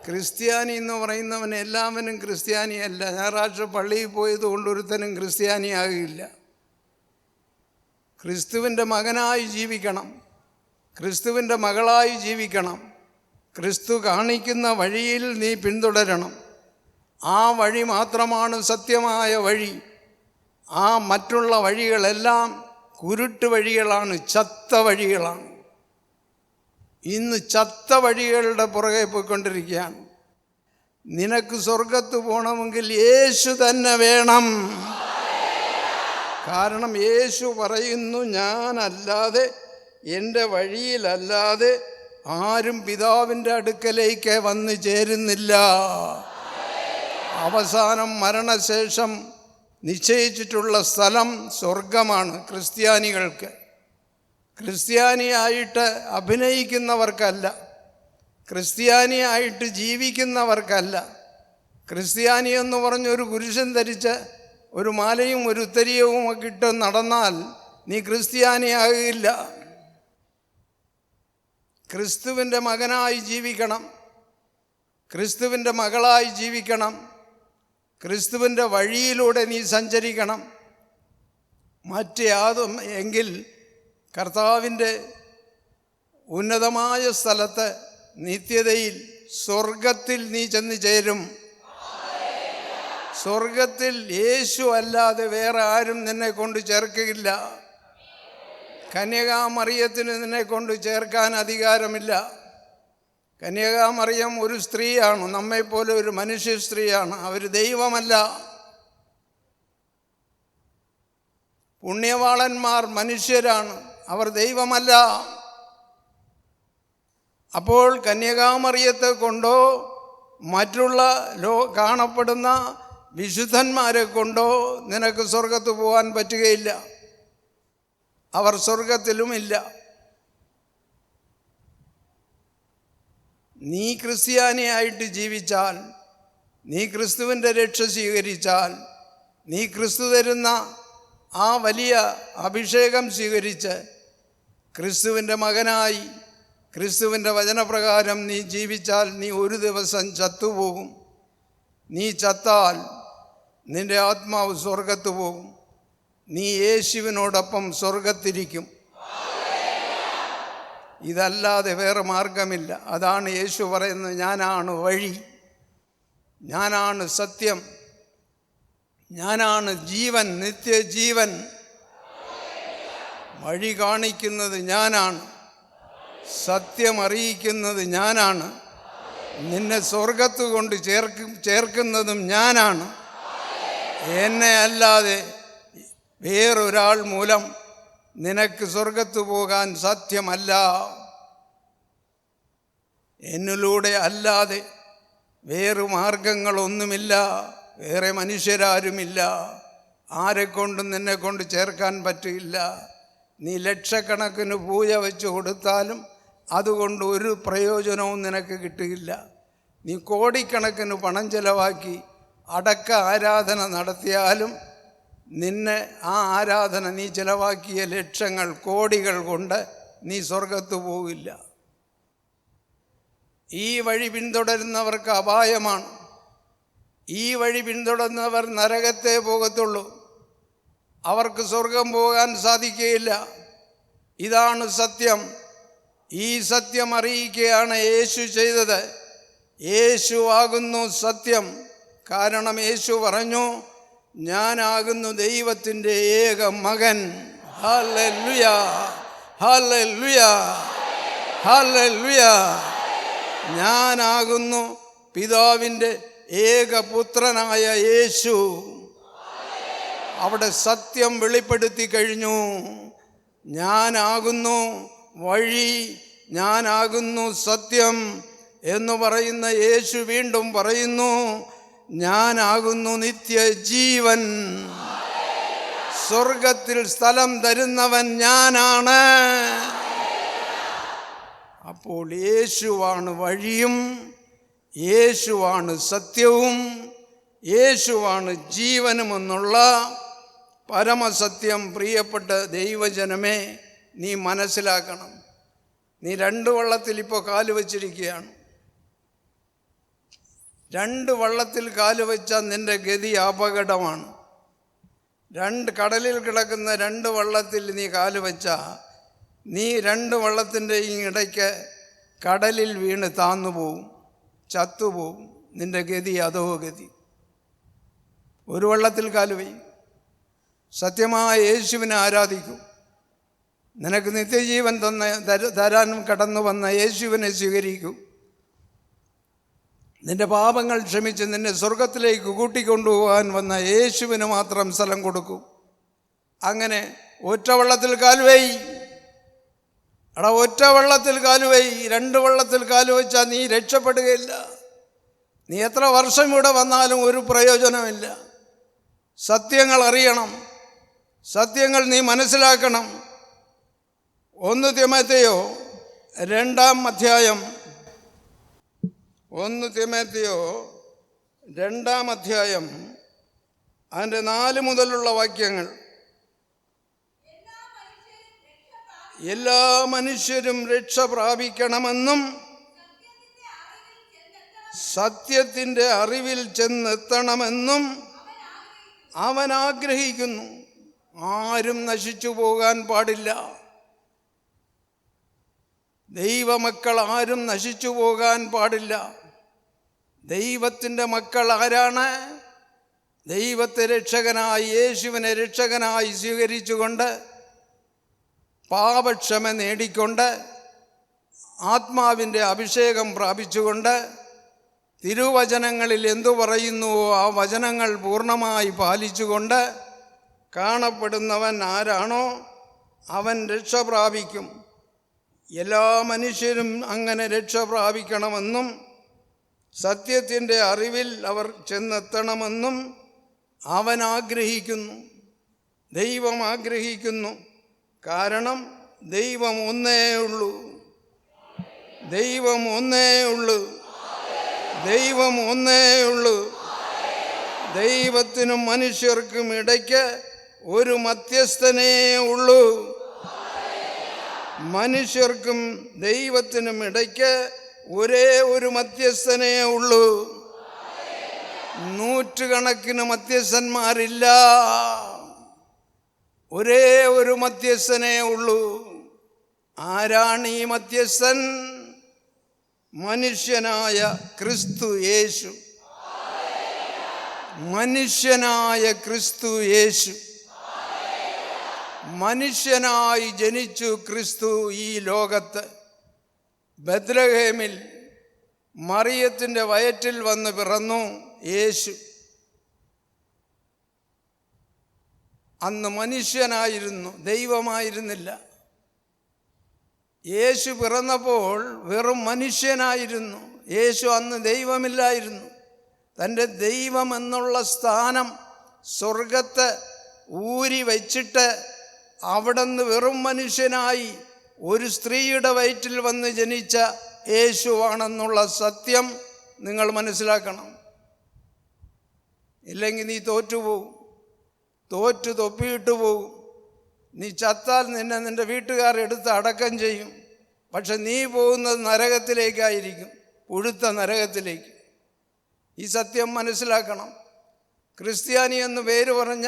[SPEAKER 3] ക്രിസ്ത്യാനി എന്ന് പറയുന്നവൻ എല്ലാവനും ക്രിസ്ത്യാനിയല്ല. ഞായറാഴ്ച പള്ളിയിൽ പോയത് കൊണ്ടൊരുത്തനും ക്രിസ്ത്യാനിയാകില്ല. ക്രിസ്തുവിൻ്റെ മകനായി ജീവിക്കണം, ക്രിസ്തുവിൻ്റെ മകളായി ജീവിക്കണം. ക്രിസ്തു കാണിക്കുന്ന വഴിയിൽ നീ പിന്തുടരണം. ആ വഴി മാത്രമാണ് സത്യമായ വഴി. ആ മറ്റുള്ള വഴികളെല്ലാം കുരുട്ട് വഴികളാണ്, ചത്ത വഴികളാണ്. ഇന്ന് ചത്ത വഴികളുടെ പുറകെ പോയിക്കൊണ്ടിരിക്കുകയാണ്. നിനക്ക് സ്വർഗത്ത് പോകണമെങ്കിൽ യേശു തന്നെ വേണം. കാരണം യേശു പറയുന്നു, ഞാനല്ലാതെ, എൻ്റെ വഴിയിലല്ലാതെ ആരും പിതാവിൻ്റെ അടുക്കലേക്ക് വന്നു ചേരുന്നില്ല. അവസാനം മരണശേഷം നിശ്ചയിച്ചിട്ടുള്ള സ്ഥലം സ്വർഗമാണ് ക്രിസ്ത്യാനികൾക്ക്. ക്രിസ്ത്യാനിയായിട്ട് അഭിനയിക്കുന്നവർക്കല്ല, ക്രിസ്ത്യാനിയായിട്ട് ജീവിക്കുന്നവർക്കല്ല. ക്രിസ്ത്യാനി എന്ന് പറഞ്ഞൊരു കുരിശൻ ധരിച്ച് ഒരു മാലയും ഒരു ഉത്തരീയവും ഒക്കെ ഇട്ട് നടന്നാൽ നീ ക്രിസ്ത്യാനിയാകില്ല. ക്രിസ്തുവിൻ്റെ മകനായി ജീവിക്കണം, ക്രിസ്തുവിൻ്റെ മകളായി ജീവിക്കണം, ക്രിസ്തുവിൻ്റെ വഴിയിലൂടെ നീ സഞ്ചരിക്കണം. മറ്റ് യാതും എങ്കിൽ കർത്താവിൻ്റെ ഉന്നതമായ സ്ഥലത്ത് നിത്യതയിൽ സ്വർഗത്തിൽ നീ ചെന്ന് ചേരും. സ്വർഗത്തിൽ യേശു അല്ലാതെ വേറെ ആരും നിന്നെ കൊണ്ട് ചേർക്കില്ല. കന്യകാമറിയത്തിന് നിന്നെ കൊണ്ട് ചേർക്കാൻ അധികാരമില്ല. കന്യകാമറിയം ഒരു സ്ത്രീയാണ്, നമ്മെപ്പോലെ ഒരു മനുഷ്യ സ്ത്രീയാണ്. അവർ ദൈവമല്ല. പുണ്യവാളന്മാർ മനുഷ്യരാണ്, അവർ ദൈവമല്ല. അപ്പോൾ കന്യകാമറിയത്തെ കൊണ്ടോ മറ്റുള്ള കാണപ്പെടുന്ന വിശുദ്ധന്മാരെ കൊണ്ടോ നിനക്ക് സ്വർഗത്ത് പോകാൻ പറ്റുകയില്ല. അവർ സ്വർഗത്തിലുമില്ല. നീ ക്രിസ്ത്യാനിയായിട്ട് ജീവിച്ചാൽ, നീ ക്രിസ്തുവിൻ്റെ രക്ഷ സ്വീകരിച്ചാൽ, നീ ക്രിസ്തു തരുന്ന ആ വലിയ അഭിഷേകം സ്വീകരിച്ച് ക്രിസ്തുവിൻ്റെ മകനായി ക്രിസ്തുവിൻ്റെ വചനപ്രകാരം നീ ജീവിച്ചാൽ നീ ഒരു ദിവസം ചത്തുപോകും. നീ ചത്താൽ നിൻ്റെ ആത്മാവ് സ്വർഗത്ത് പോകും. നീ യേശുവിനോടൊപ്പം സ്വർഗത്തിരിക്കും. ഇതല്ലാതെ വേറെ മാർഗമില്ല. അതാണ് യേശു പറയുന്നത്, ഞാനാണ് വഴി, ഞാനാണ് സത്യം, ഞാനാണ് ജീവൻ, നിത്യജീവൻ. വഴി കാണിക്കുന്നത് ഞാനാണ്, സത്യം അറിയിക്കുന്നത് ഞാനാണ്, നിന്നെ സ്വർഗത്ത് കൊണ്ട് ചേർക്കുന്നതും ഞാനാണ്. എന്നെ അല്ലാതെ വേറൊരാൾ മൂലം നിനക്ക് സ്വർഗത്ത് പോകാൻ സാധ്യമല്ല. എന്നിലൂടെ അല്ലാതെ വേറെ മാർഗങ്ങളൊന്നുമില്ല, വേറെ മനുഷ്യരാരുമില്ല. ആരെക്കൊണ്ടും നിന്നെ കൊണ്ട് ചേർക്കാൻ പറ്റില്ല. നീ ലക്ഷക്കണക്കിന് പൂജ വെച്ച് കൊടുത്താലും അതുകൊണ്ട് ഒരു പ്രയോജനവും നിനക്ക് കിട്ടുകയില്ല. നീ കോടിക്കണക്കിന് പണം ചെലവാക്കി അടക്ക ആരാധന നടത്തിയാലും നിന്നെ ആ ആരാധന നീ ചെലവാക്കിയ ലക്ഷങ്ങൾ കോടികൾ കൊണ്ട് നീ സ്വർഗത്ത് പോകില്ല. ഈ വഴി പിന്തുടരുന്നവർക്ക് അപായമാണ്. ഈ വഴി പിന്തുടരുന്നവർ നരകത്തെ പോകത്തുള്ളൂ. അവർക്ക് സ്വർഗം പോകാൻ സാധിക്കുകയില്ല. ഇതാണ് സത്യം. ഈ സത്യം അറിയിക്കുകയാണ് യേശു ചെയ്തത്. യേശു ആകുന്നു സത്യം. കാരണം യേശു പറഞ്ഞു, ഞാനാകുന്നു ദൈവത്തിൻ്റെ ഏക മകൻ. Hallelujah, hallelujah, hallelujah. ഞാനാകുന്നു പിതാവിൻ്റെ ഏകപുത്രനായ യേശു. അവിടെ സത്യം വെളിപ്പെടുത്തി കഴിഞ്ഞു. ഞാനാകുന്നു വഴി, ഞാനാകുന്നു സത്യം എന്ന് പറയുന്ന യേശു വീണ്ടും പറയുന്നു, ഞാനാകുന്നു നിത്യജീവൻ. സ്വർഗത്തിൽ സ്ഥലം തരുന്നവൻ ഞാനാണ്. അപ്പോൾ യേശുവാണ് വഴിയും, യേശുവാണ് സത്യവും, യേശുവാണ് ജീവനുമെന്നുള്ള പരമസത്യം പ്രിയപ്പെട്ട ദൈവജനമേ നീ മനസ്സിലാക്കണം. നീ 2 വള്ളത്തിൽ ഇപ്പോൾ കാല് വച്ചിരിക്കുകയാണ്. 2 വള്ളത്തിൽ കാല് വെച്ചാൽ നിൻ്റെ ഗതി അപകടമാണ്. കടലിൽ കിടക്കുന്ന 2 വള്ളത്തിൽ നീ കാല് വെച്ചാൽ നീ 2 വള്ളത്തിൻ്റെയും ഇടയ്ക്ക് കടലിൽ വീണ് താന്നുപോകും, ചത്തുപോകും. നിൻ്റെ ഗതി അതോ ഗതി. 1 വള്ളത്തിൽ കാല് വയ്യും, സത്യമായ യേശുവിനെ ആരാധിക്കും. നിനക്ക് നിത്യജീവൻ തരാനും കടന്നു വന്ന യേശുവിനെ സ്വീകരിക്കൂ. നിൻ്റെ പാപങ്ങൾ ക്ഷമിച്ച് നിന്നെ സ്വർഗത്തിലേക്ക് കൂട്ടിക്കൊണ്ടുപോകാൻ വന്ന യേശുവിന് മാത്രം സ്ഥലം കൊടുക്കൂ. അങ്ങനെ ഒറ്റ വള്ളത്തിൽ കാലുവൈ. ഒറ്റ വള്ളത്തിൽ കാലുവൈ. 2 വള്ളത്തിൽ കാലുവെച്ചാൽ നീ രക്ഷപ്പെടുകയില്ല. നീ എത്ര വർഷം ഇവിടെ വന്നാലും ഒരു പ്രയോജനമില്ല. സത്യങ്ങൾ അറിയണം, സത്യങ്ങൾ നീ മനസ്സിലാക്കണം. 1 തിമോഥെയോ 2-ാം അധ്യായം 1 തിമോഥെയോ 2-ാം അധ്യായം അതിൻ്റെ 4 മുതലുള്ള വാക്യങ്ങൾ. എല്ലാ മനുഷ്യരും രക്ഷ പ്രാപിക്കണമെന്നും സത്യത്തിൻ്റെ അറിവിൽ ചെന്നെത്തണമെന്നും അവൻ ആഗ്രഹിക്കുന്നു. ആരും നശിച്ചു പോകാൻ പാടില്ല. ദൈവമക്കൾ ആരും നശിച്ചു പോകാൻ പാടില്ല. ദൈവത്തിൻ്റെ മക്കൾ ആരാണ്? ദൈവത്തെ രക്ഷകനായി, യേശുവിനെ രക്ഷകനായി സ്വീകരിച്ചുകൊണ്ട്, പാപക്ഷമ നേടിക്കൊണ്ട്, ആത്മാവിൻ്റെ അഭിഷേകം പ്രാപിച്ചുകൊണ്ട്, തിരുവചനങ്ങളിൽ എന്തു പറയുന്നുവോ ആ വചനങ്ങൾ പൂർണ്ണമായി പാലിച്ചുകൊണ്ട് കാണപ്പെടുന്നവൻ ആരാണോ അവൻ രക്ഷ പ്രാപിക്കും. എല്ലാ മനുഷ്യരും അങ്ങനെ രക്ഷ പ്രാപിക്കണമെന്നും സത്യത്തിൻ്റെ അറിവിൽ അവർ ചെന്നെത്തണമെന്നും അവൻ ആഗ്രഹിക്കുന്നു. ദൈവം ആഗ്രഹിക്കുന്നു. കാരണം ദൈവം ഒന്നേ ഉള്ളൂ. ദൈവം ഒന്നേ ഉള്ളൂ. ദൈവം ഒന്നേ ഉള്ളൂ. ദൈവത്തിനും മനുഷ്യർക്കും ഇടയ്ക്ക് ഒരു മധ്യസ്ഥനേ ഉള്ളൂ. മനുഷ്യർക്കും ദൈവത്തിനും ഇടയ്ക്ക് ഒരേ ഒരു മധ്യസ്ഥനേ ഉള്ളൂ. നൂറ്റുകണക്കിന് മധ്യസ്ഥന്മാരില്ല. ഒരേ ഒരു മധ്യസ്ഥനേ ഉള്ളൂ. ആരാണ് ഈ മധ്യസ്ഥൻ? മനുഷ്യനായ ക്രിസ്തു യേശു. മനുഷ്യനായ ക്രിസ്തു യേശു. മനുഷ്യനായി ജനിച്ചു ക്രിസ്തു ഈ ലോകത്ത്. ബത്ലഹേമിൽ മറിയത്തിൻ്റെ വയറ്റിൽ വന്ന് പിറന്നു യേശു. അന്ന് മനുഷ്യനായിരുന്നു, ദൈവമായിരുന്നില്ല. യേശു പിറന്നപ്പോൾ വെറും മനുഷ്യനായിരുന്നു. യേശു അന്ന് ദൈവമില്ലായിരുന്നു. തൻ്റെ ദൈവം എന്നുള്ള സ്ഥാനം സ്വർഗത്തെ ഊരി വച്ചിട്ട് അവിടുന്ന് വെറും മനുഷ്യനായി ഒരു സ്ത്രീയുടെ വയറ്റിൽ വന്ന് ജനിച്ച യേശുവാണെന്നുള്ള സത്യം നിങ്ങൾ മനസ്സിലാക്കണം. ഇല്ലെങ്കിൽ നീ തോറ്റുപോകും, തോറ്റു തൊപ്പിയിട്ട് പോകും. നീ ചത്താൽ നിന്നെ നിൻ്റെ വീട്ടുകാരെടുത്ത് അടക്കം ചെയ്യും. പക്ഷെ നീ പോകുന്നത് നരകത്തിലേക്കായിരിക്കും, പുഴുത്ത നരകത്തിലേക്ക്. ഈ സത്യം മനസ്സിലാക്കണം. ക്രിസ്ത്യാനി എന്ന് പേര് പറഞ്ഞ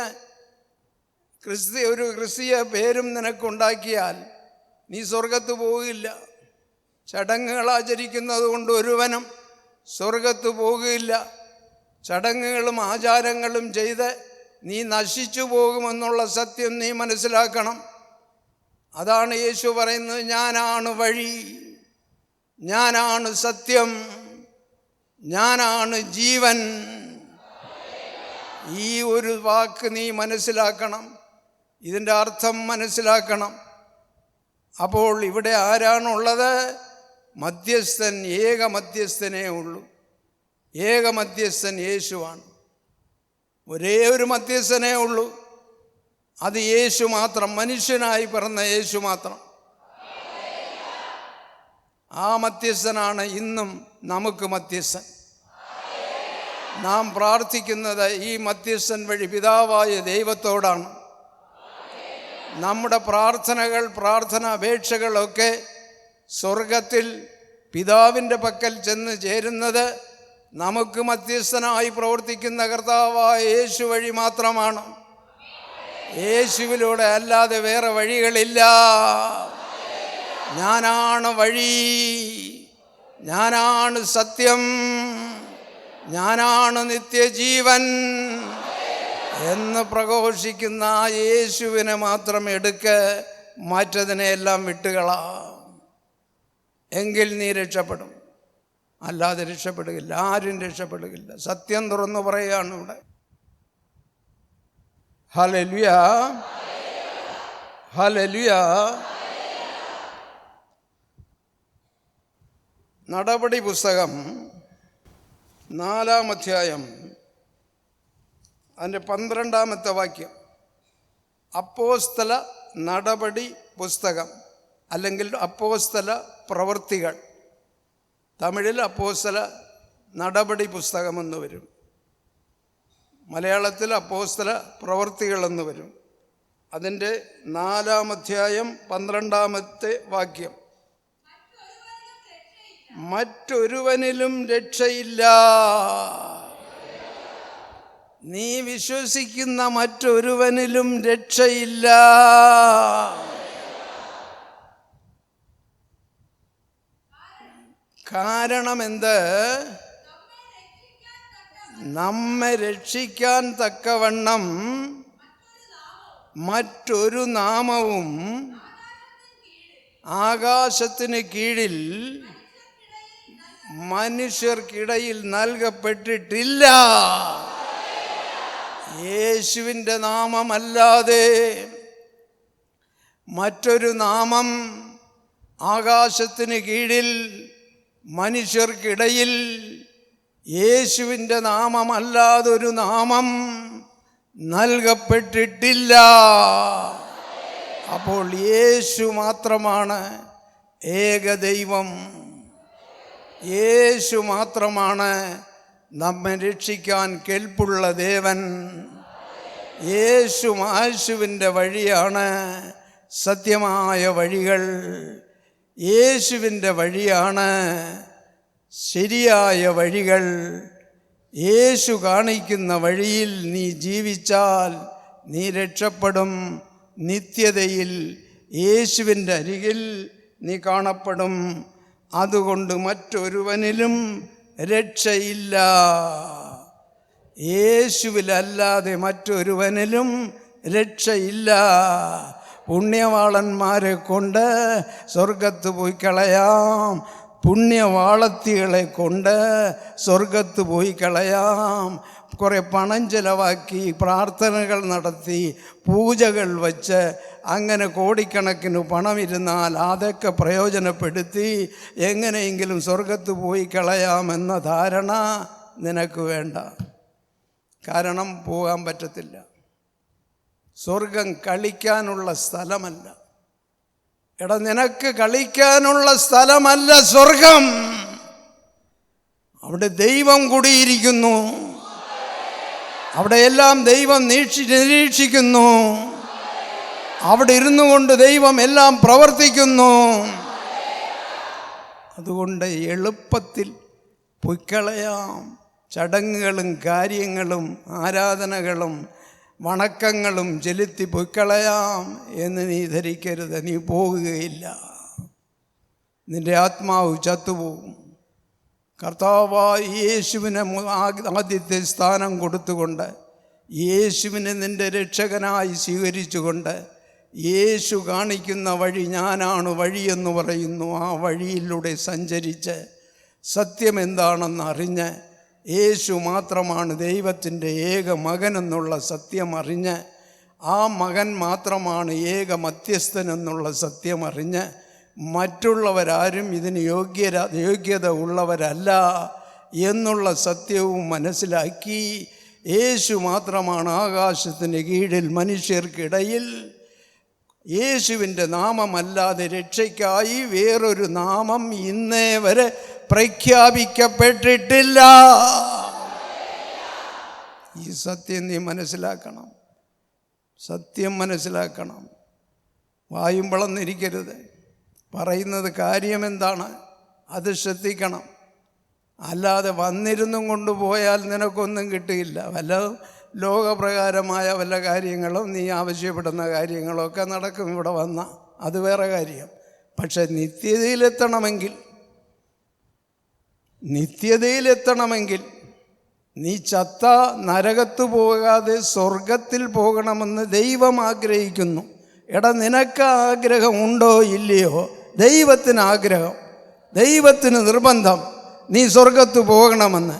[SPEAKER 3] ഒരു ക്രിസ്തീയ പേരും നിനക്കുണ്ടാക്കിയാൽ നീ സ്വർഗത്ത് പോകില്ല. ചടങ്ങുകൾ ആചരിക്കുന്നത് കൊണ്ട് ഒരുവനും സ്വർഗത്ത് പോകുകയില്ല. ചടങ്ങുകളും ആചാരങ്ങളും ചെയ്ത് നീ നശിച്ചു പോകുമെന്നുള്ള സത്യം നീ മനസ്സിലാക്കണം. അതാണ് യേശു പറയുന്നത്, ഞാനാണ് വഴി, ഞാനാണ് സത്യം, ഞാനാണ് ജീവൻ. ഈ ഒരു വാക്ക് നീ മനസ്സിലാക്കണം, ഇതിൻ്റെ അർത്ഥം മനസ്സിലാക്കണം. അപ്പോൾ ഇവിടെ ആരാണുള്ളത്? മധ്യസ്ഥൻ, ഏക മധ്യസ്ഥനേ ഉള്ളൂ. ഏക മധ്യസ്ഥൻ യേശുവാണ്. ഒരേ ഒരു മധ്യസ്ഥനേ ഉള്ളൂ, അത് യേശു മാത്രം, മനുഷ്യനായി പിറന്ന യേശു മാത്രം. ആ മധ്യസ്ഥനാണ് ഇന്നും നമുക്ക് മധ്യസ്ഥൻ. നാം പ്രാർത്ഥിക്കുന്നത് ഈ മധ്യസ്ഥൻ വഴി പിതാവായ ദൈവത്തോടാണ്. നമ്മുടെ പ്രാർത്ഥനകൾ, പ്രാർത്ഥനാപേക്ഷകളൊക്കെ സ്വർഗത്തിൽ പിതാവിൻ്റെ പക്കൽ ചെന്ന് ചേരുന്നത് നമുക്ക് മധ്യസ്ഥനായി പ്രവർത്തിക്കുന്ന കർത്താവായ യേശു വഴി മാത്രമാണ്. യേശുവിലൂടെ അല്ലാതെ വേറെ വഴികളില്ല. ഞാനാണ് വഴി, ഞാനാണ് സത്യം, ഞാനാണ് നിത്യജീവൻ എന്ന് പ്രഘോഷിക്കുന്ന ആ യേശുവിനെ മാത്രം എടുക്ക്, മറ്റതിനെയെല്ലാം വിട്ടുകളാം. എങ്കിൽ നീ രക്ഷപ്പെടും, അല്ലാതെ രക്ഷപ്പെടുകയില്ല. ആരും രക്ഷപ്പെടുകയില്ല. സത്യം തുറന്നു പറയുകയാണ് ഇവിടെ. Hallelujah, hallelujah. നടപടി പുസ്തകം 4-ാം അധ്യായം അതിൻ്റെ 12-ാമത്തെ വാക്യം. അപ്പോസ്തല നടപടി പുസ്തകം, അല്ലെങ്കിൽ അപ്പോസ്തല പ്രവൃത്തികൾ. തമിഴിൽ അപ്പോസ്തല നടപടി പുസ്തകമെന്ന് വരും, മലയാളത്തിൽ അപ്പോസ്തല പ്രവൃത്തികളെന്ന് വരും. അതിൻ്റെ 4-ാം അധ്യായം 12-ാമത്തെ വാക്യം. മറ്റൊരുവനിലും രക്ഷയില്ല. നീ വിശ്വസിക്കുന്ന മറ്റൊരുവനിലും രക്ഷയില്ല. കാരണമെന്ത്? നമ്മെ രക്ഷിക്കാൻ തക്കവണ്ണം മറ്റൊരു നാമവും ആകാശത്തിന് കീഴിൽ മനുഷ്യർക്കിടയിൽ നൽകപ്പെട്ടിട്ടില്ല. യേശുവിൻ്റെ നാമമല്ലാതെ മറ്റൊരു നാമം ആകാശത്തിന് കീഴിൽ മനുഷ്യർക്കിടയിൽ യേശുവിൻ്റെ നാമമല്ലാതൊരു നാമം നൽകപ്പെട്ടിട്ടില്ല. അപ്പോൾ യേശു മാത്രമാണ് ഏകദൈവം. യേശു മാത്രമാണ് നമ്മെ രക്ഷിക്കാൻ കെൽപ്പുള്ള ദേവൻ. യേശുവിൻ്റെ വഴിയാണ് സത്യമായ വഴികൾ. യേശുവിൻ്റെ വഴിയാണ് ശരിയായ വഴികൾ. യേശു കാണിക്കുന്ന വഴിയിൽ നീ ജീവിച്ചാൽ നീ രക്ഷപ്പെടും. നിത്യതയിൽ യേശുവിൻ്റെ അരികിൽ നീ കാണപ്പെടും. അതുകൊണ്ട് മറ്റൊരുവനിലും രക്ഷയില്ല. യേശുവിലല്ലാതെ മറ്റൊരുവനിലും രക്ഷയില്ല. പുണ്യവാളന്മാരെ കൊണ്ട് സ്വർഗത്ത് പോയി കളയാം, പുണ്യവാളത്തികളെ കൊണ്ട് സ്വർഗത്ത് പോയി കളയാം. കുറേ പണം ചിലവാക്കി പ്രാർത്ഥനകൾ നടത്തി പൂജകൾ വച്ച് അങ്ങനെ കോടിക്കണക്കിന് പണമിരുന്നാൽ അതൊക്കെ പ്രയോജനപ്പെടുത്തി എങ്ങനെയെങ്കിലും സ്വർഗത്ത് പോയി കളയാമെന്ന ധാരണ നിനക്ക് വേണ്ട. കാരണം പോകാൻ പറ്റത്തില്ല. സ്വർഗം കളിക്കാനുള്ള സ്ഥലമല്ല. എടാ, നിനക്ക് കളിക്കാനുള്ള സ്ഥലമല്ല സ്വർഗം. അവിടെ ദൈവം കുടിയിരിക്കുന്നു. അവിടെയെല്ലാം ദൈവം നിരീക്ഷിക്കുന്നു. അവിടെ ഇരുന്നു കൊണ്ട് ദൈവം എല്ലാം പ്രവർത്തിക്കുന്നു. അതുകൊണ്ട് എളുപ്പത്തിൽ പൊയ്ക്കളയാം. ചടങ്ങുകളും കാര്യങ്ങളും ആരാധനകളും വണക്കങ്ങളും ചെലുത്തി പൊയ്ക്കളയാം എന്ന് നീ ധരിക്കരുത്. നീ പോകുകയില്ല. നിന്റെ ആത്മാവ് ചത്തുപോകും. കർത്താവായ യേശുവിനെ ആദ്യത്തെ സ്ഥാനം കൊടുത്തുകൊണ്ട്, യേശുവിനെ നിൻ്റെ രക്ഷകനായി സ്വീകരിച്ചുകൊണ്ട്, യേശു കാണിക്കുന്ന വഴി ഞാനാണ് വഴിയെന്ന് പറയുന്നു. ആ വഴിയിലൂടെ സഞ്ചരിച്ച് സത്യം എന്താണെന്ന് അറിഞ്ഞ്, യേശു മാത്രമാണ് ദൈവത്തിൻ്റെ ഏക മകനെന്നുള്ള സത്യം അറിഞ്ഞ്, ആ മകൻ മാത്രമാണ് ഏക മധ്യസ്ഥനെന്നുള്ള സത്യം അറിഞ്ഞ്, മറ്റുള്ളവരാരും ഇതിന് യോഗ്യത ഉള്ളവരല്ല എന്നുള്ള സത്യവും മനസ്സിലാക്കി, യേശു മാത്രമാണ് ആകാശത്തിന് കീഴിൽ മനുഷ്യർക്കിടയിൽ, യേശുവിൻ്റെ നാമമല്ലാതെ രക്ഷയ്ക്കായി വേറൊരു നാമം ഇന്നേ വരെ പ്രഖ്യാപിക്കപ്പെട്ടിട്ടില്ല. ഈ സത്യം നീ മനസ്സിലാക്കണം. സത്യം മനസ്സിലാക്കണം. വായും വളർന്നിരിക്കരുത്. പറയുന്നത് കാര്യമെന്താണ് അത് ശ്രദ്ധിക്കണം. അല്ലാതെ വന്നിരുന്നും കൊണ്ടുപോയാൽ നിനക്കൊന്നും കിട്ടിയില്ല. വല്ല ലോകപ്രകാരമായ വല്ല കാര്യങ്ങളും നീ ആവശ്യപ്പെടുന്ന കാര്യങ്ങളൊക്കെ നടക്കും ഇവിടെ വന്ന, അത് വേറെ കാര്യം. പക്ഷെ നിത്യതയിലെത്തണമെങ്കിൽ നീ ചത്ത നരകത്ത് പോകാതെ സ്വർഗത്തിൽ പോകണമെന്ന് ദൈവം ആഗ്രഹിക്കുന്നു. എടാ, നിനക്ക് ആഗ്രഹം ഉണ്ടോ ഇല്ലയോ? ദൈവത്തിന് ആഗ്രഹം, ദൈവത്തിന് നിർബന്ധം നീ സ്വർഗത്ത് പോകണമെന്ന്.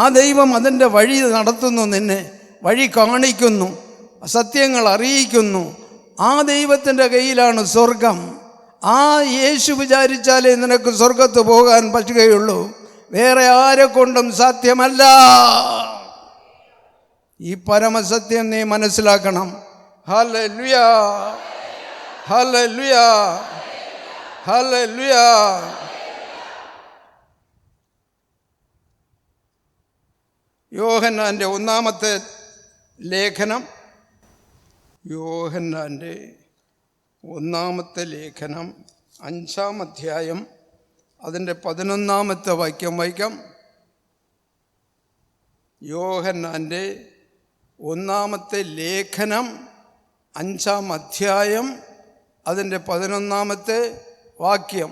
[SPEAKER 3] ആ ദൈവം അതിൻ്റെ വഴി നടത്തുന്നു, നിന്നെ വഴി കാണിക്കുന്നു, സത്യങ്ങൾ അറിയിക്കുന്നു. ആ ദൈവത്തിൻ്റെ കയ്യിലാണ് സ്വർഗം. ആ യേശു വിചാരിച്ചാലേ നിനക്ക് സ്വർഗത്ത് പോകാൻ പറ്റുകയുള്ളൂ. വേറെ ആരെ കൊണ്ടും സാധ്യമല്ല. ഈ പരമസത്യം നീ മനസ്സിലാക്കണം. Hallelujah, hallelujah, hallelujah. യോഹന്നാൻ്റെ ഒന്നാമത്തെ ലേഖനം, യോഹന്നാൻ്റെ ഒന്നാമത്തെ ലേഖനം 5-ാം അധ്യായം അതിൻ്റെ 11-ാമത്തെ വാക്യം വായിക്കാം. യോഹന്നാൻ്റെ ഒന്നാമത്തെ ലേഖനം 5-ാം അധ്യായം അതിൻ്റെ 11-ാമത്തെ വാക്യം.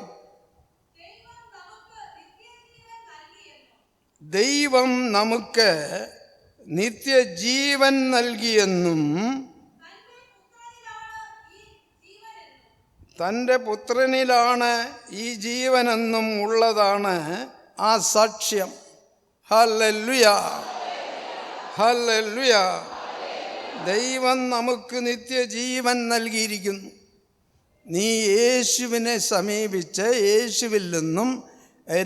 [SPEAKER 3] ദൈവം നമുക്ക് നിത്യജീവൻ നൽകിയെന്നും തൻ്റെ പുത്രനിലാണ് ഈ ജീവനെന്നും ഉള്ളതാണ് ആ സാക്ഷ്യം. Hallelujah, hallelujah. ദൈവം നമുക്ക് നിത്യജീവൻ നൽകിയിരിക്കുന്നു. നീ യേശുവിനെ സമീപിച്ച് യേശുവിൽ നിന്നും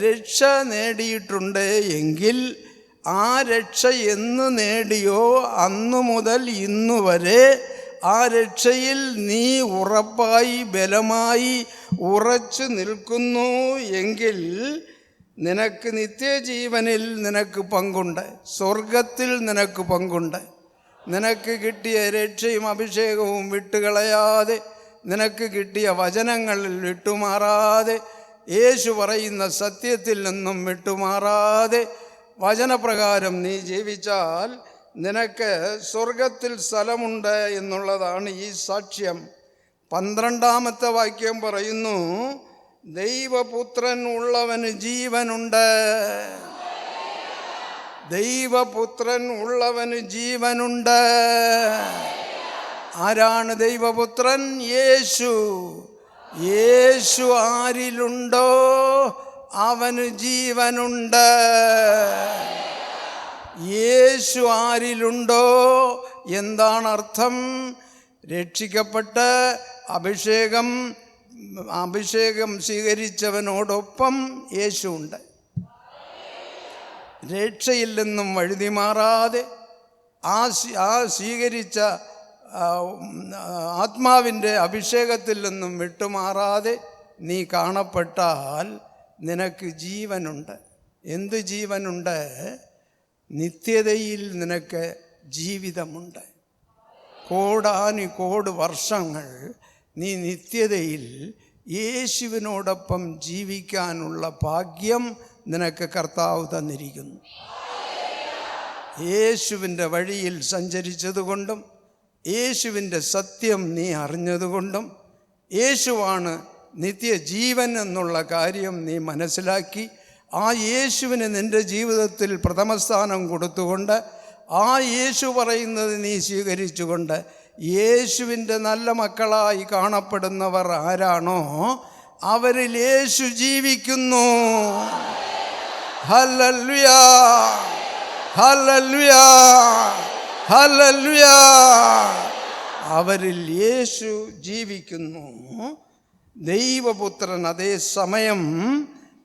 [SPEAKER 3] രക്ഷ നേടിയിട്ടുണ്ട് എങ്കിൽ ആ രക്ഷ എന്ന് നേടിയോ അന്നു മുതൽ ഇന്നുവരെ ആ രക്ഷയിൽ നീ ഉറപ്പായി ബലമായി ഉറച്ചു നിൽക്കുന്നു എങ്കിൽ നിനക്ക് നിത്യജീവനിൽ നിനക്ക് പങ്കുണ്ട്, സ്വർഗത്തിൽ നിനക്ക് പങ്കുണ്ട്. നിനക്ക് കിട്ടിയ രക്ഷയും അഭിഷേകവും വിട്ടുകളയാതെ, നിനക്ക് കിട്ടിയ വചനങ്ങളിൽ വിട്ടുമാറാതെ, യേശു പറയുന്ന സത്യത്തിൽ നിന്നും വിട്ടുമാറാതെ വചനപ്രകാരം നീ ജീവിച്ചാൽ നിനക്ക് സ്വർഗത്തിൽ സ്ഥലമുണ്ട് എന്നുള്ളതാണ് ഈ സാക്ഷ്യം. 12-ാമത്തെ വാക്യം പറയുന്നു, ദൈവപുത്രൻ ഉള്ളവന് ജീവനുണ്ട്. ദൈവപുത്രൻ ഉള്ളവന് ജീവനുണ്ട്. ആരാണ് ദൈവപുത്രൻ? യേശു. യേശു ആരിലുണ്ടോ അവന് ജീവനുണ്ട്. യേശു ആരിലുണ്ടോ എന്താണ് അർത്ഥം? രക്ഷിക്കപ്പെട്ട് അഭിഷേകം സ്വീകരിച്ചവനോടൊപ്പം യേശു ഉണ്ട്. രക്ഷയിൽ നിന്നും വഴുതി മാറാതെ ആ സ്വീകരിച്ച ആത്മാവിൻ്റെ അഭിഷേകത്തിൽ നിന്നും വിട്ടുമാറാതെ നീ കാണപ്പെട്ടാൽ നിനക്ക് ജീവനുണ്ട്. എന്ത് ജീവനുണ്ട്? നിത്യതയിൽ നിനക്ക് ജീവിതമുണ്ട്. കോടാനുകോടി വർഷങ്ങൾ നീ നിത്യതയിൽ യേശുവിനോടൊപ്പം ജീവിക്കാനുള്ള ഭാഗ്യം നിനക്ക് കർത്താവ് തന്നിരിക്കുന്നു. യേശുവിൻ്റെ വഴിയിൽ സഞ്ചരിച്ചതുകൊണ്ടും യേശുവിൻ്റെ സത്യം നീ അറിഞ്ഞതുകൊണ്ടും യേശുവാണ് നിത്യജീവൻ എന്നുള്ള കാര്യം നീ മനസ്സിലാക്കി ആ യേശുവിന് നിൻ്റെ ജീവിതത്തിൽ പ്രഥമസ്ഥാനം കൊടുത്തുകൊണ്ട് ആ യേശു പറയുന്നത് നീ സ്വീകരിച്ചുകൊണ്ട് യേശുവിൻ്റെ നല്ല മക്കളായി കാണപ്പെടുന്നവർ ആരാണോ അവരിൽ യേശു ജീവിക്കുന്നു. Hallelujah, hallelujah, hallelujah. അവരിൽ യേശു ജീവിക്കുന്നു. ദൈവപുത്രൻ അതേസമയം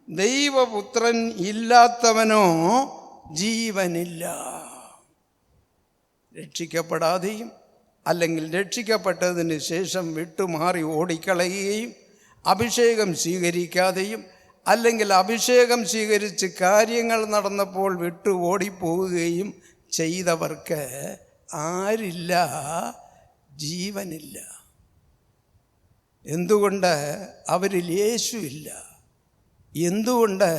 [SPEAKER 3] ദൈവപുത്രൻ ഇല്ലാത്തവനോ ജീവനില്ല. രക്ഷിക്കപ്പെടാതെയും അല്ലെങ്കിൽ രക്ഷിക്കപ്പെട്ടതിന് ശേഷം വിട്ടുമാറി ഓടിക്കളയുകയും അഭിഷേകം സ്വീകരിക്കാതെയും അല്ലെങ്കിൽ അഭിഷേകം സ്വീകരിച്ച് കാര്യങ്ങൾ നടന്നപ്പോൾ വിട്ടു ഓടിപ്പോവുകയും ചെയ്തവർക്ക് ആരില്ല? ജീവനില്ല. എന്തുകൊണ്ട്? അവരിൽ യേശു ഇല്ല. എന്തുകൊണ്ട്?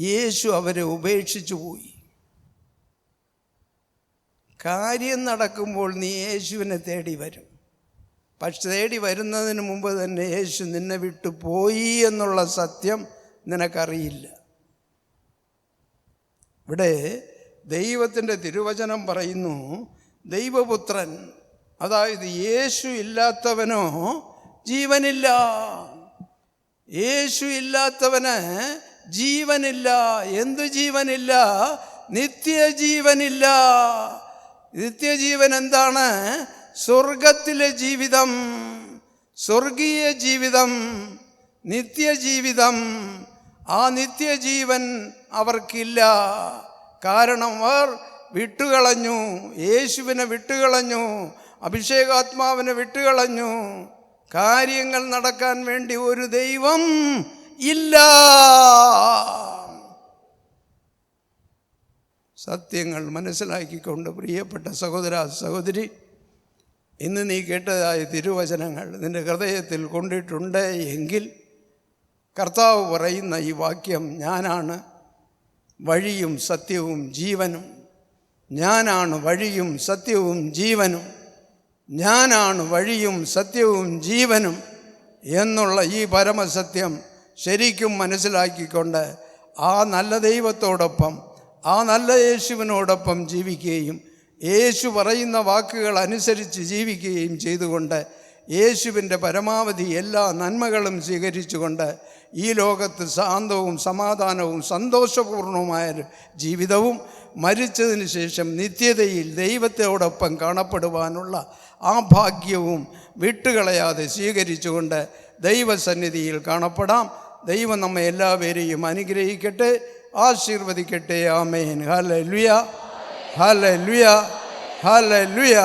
[SPEAKER 3] യേശു അവരെ ഉപേക്ഷിച്ചു പോയി. കാര്യം നടക്കുമ്പോൾ നീ യേശുവിനെ തേടി വരും. പക്ഷെ തേടി വരുന്നതിന് മുമ്പ് തന്നെ യേശു നിന്നെ വിട്ടു പോയി എന്നുള്ള സത്യം നിനക്കറിയില്ല. ഇവിടെ ദൈവത്തിൻ്റെ തിരുവചനം പറയുന്നു, ദൈവപുത്രൻ അതായത് യേശു ഇല്ലാത്തവനോ ജീവനില്ല. യേശു ഇല്ലാത്തവന് ജീവനില്ല. എന്തു ജീവനില്ല? നിത്യജീവനില്ല. നിത്യജീവൻ എന്താണ്? സ്വർഗത്തിലെ ജീവിതം, സ്വർഗീയ ജീവിതം, നിത്യജീവിതം. ആ നിത്യജീവൻ അവർക്കില്ല. കാരണം അവർ വിട്ടുകളഞ്ഞു, യേശുവിനെ വിട്ടുകളഞ്ഞു, അഭിഷേകാത്മാവിനെ വിട്ടുകളഞ്ഞു. കാര്യങ്ങൾ നടക്കാൻ വേണ്ടി ഒരു ദൈവം ഇല്ല. സത്യങ്ങൾ മനസ്സിലാക്കിക്കൊണ്ട് പ്രിയപ്പെട്ട സഹോദര സഹോദരി, ഇന്ന് നീ കേട്ടതായ തിരുവചനങ്ങൾ നിൻ്റെ ഹൃദയത്തിൽ കൊണ്ടിട്ടുണ്ട് എങ്കിൽ കർത്താവ് പറയുന്ന ഈ വാക്യം, ഞാനാണ് വഴിയും സത്യവും ജീവനും, ഞാനാണ് വഴിയും സത്യവും ജീവനും, ഞാനാണ് വഴിയും സത്യവും ജീവനും എന്നുള്ള ഈ പരമസത്യം ശരിക്കും മനസ്സിലാക്കിക്കൊണ്ട് ആ നല്ല ദൈവത്തോടൊപ്പം, ആ നല്ല യേശുവിനോടൊപ്പം ജീവിക്കുകയും യേശു പറയുന്ന വാക്കുകൾ അനുസരിച്ച് ജീവിക്കുകയും ചെയ്തുകൊണ്ട് യേശുവിൻ്റെ പരമാവധി എല്ലാ നന്മകളും സ്വീകരിച്ചുകൊണ്ട് ഈ ലോകത്ത് ശാന്തവും സമാധാനവും സന്തോഷപൂർണവുമായ ജീവിതവും മരിച്ചതിന് ശേഷം നിത്യതയിൽ ദൈവത്തോടൊപ്പം കാണപ്പെടുവാനുള്ള ആ ഭാഗ്യവും വിട്ടുകളയാതെ സ്വീകരിച്ചുകൊണ്ട് ദൈവസന്നിധിയിൽ കാണപ്പെടാം. ദൈവം നമ്മെ എല്ലാവരെയും അനുഗ്രഹിക്കട്ടെ, ആശീർവദിക്കട്ടെ. ആമേൻ. Hallelujah, hallelujah, hallelujah.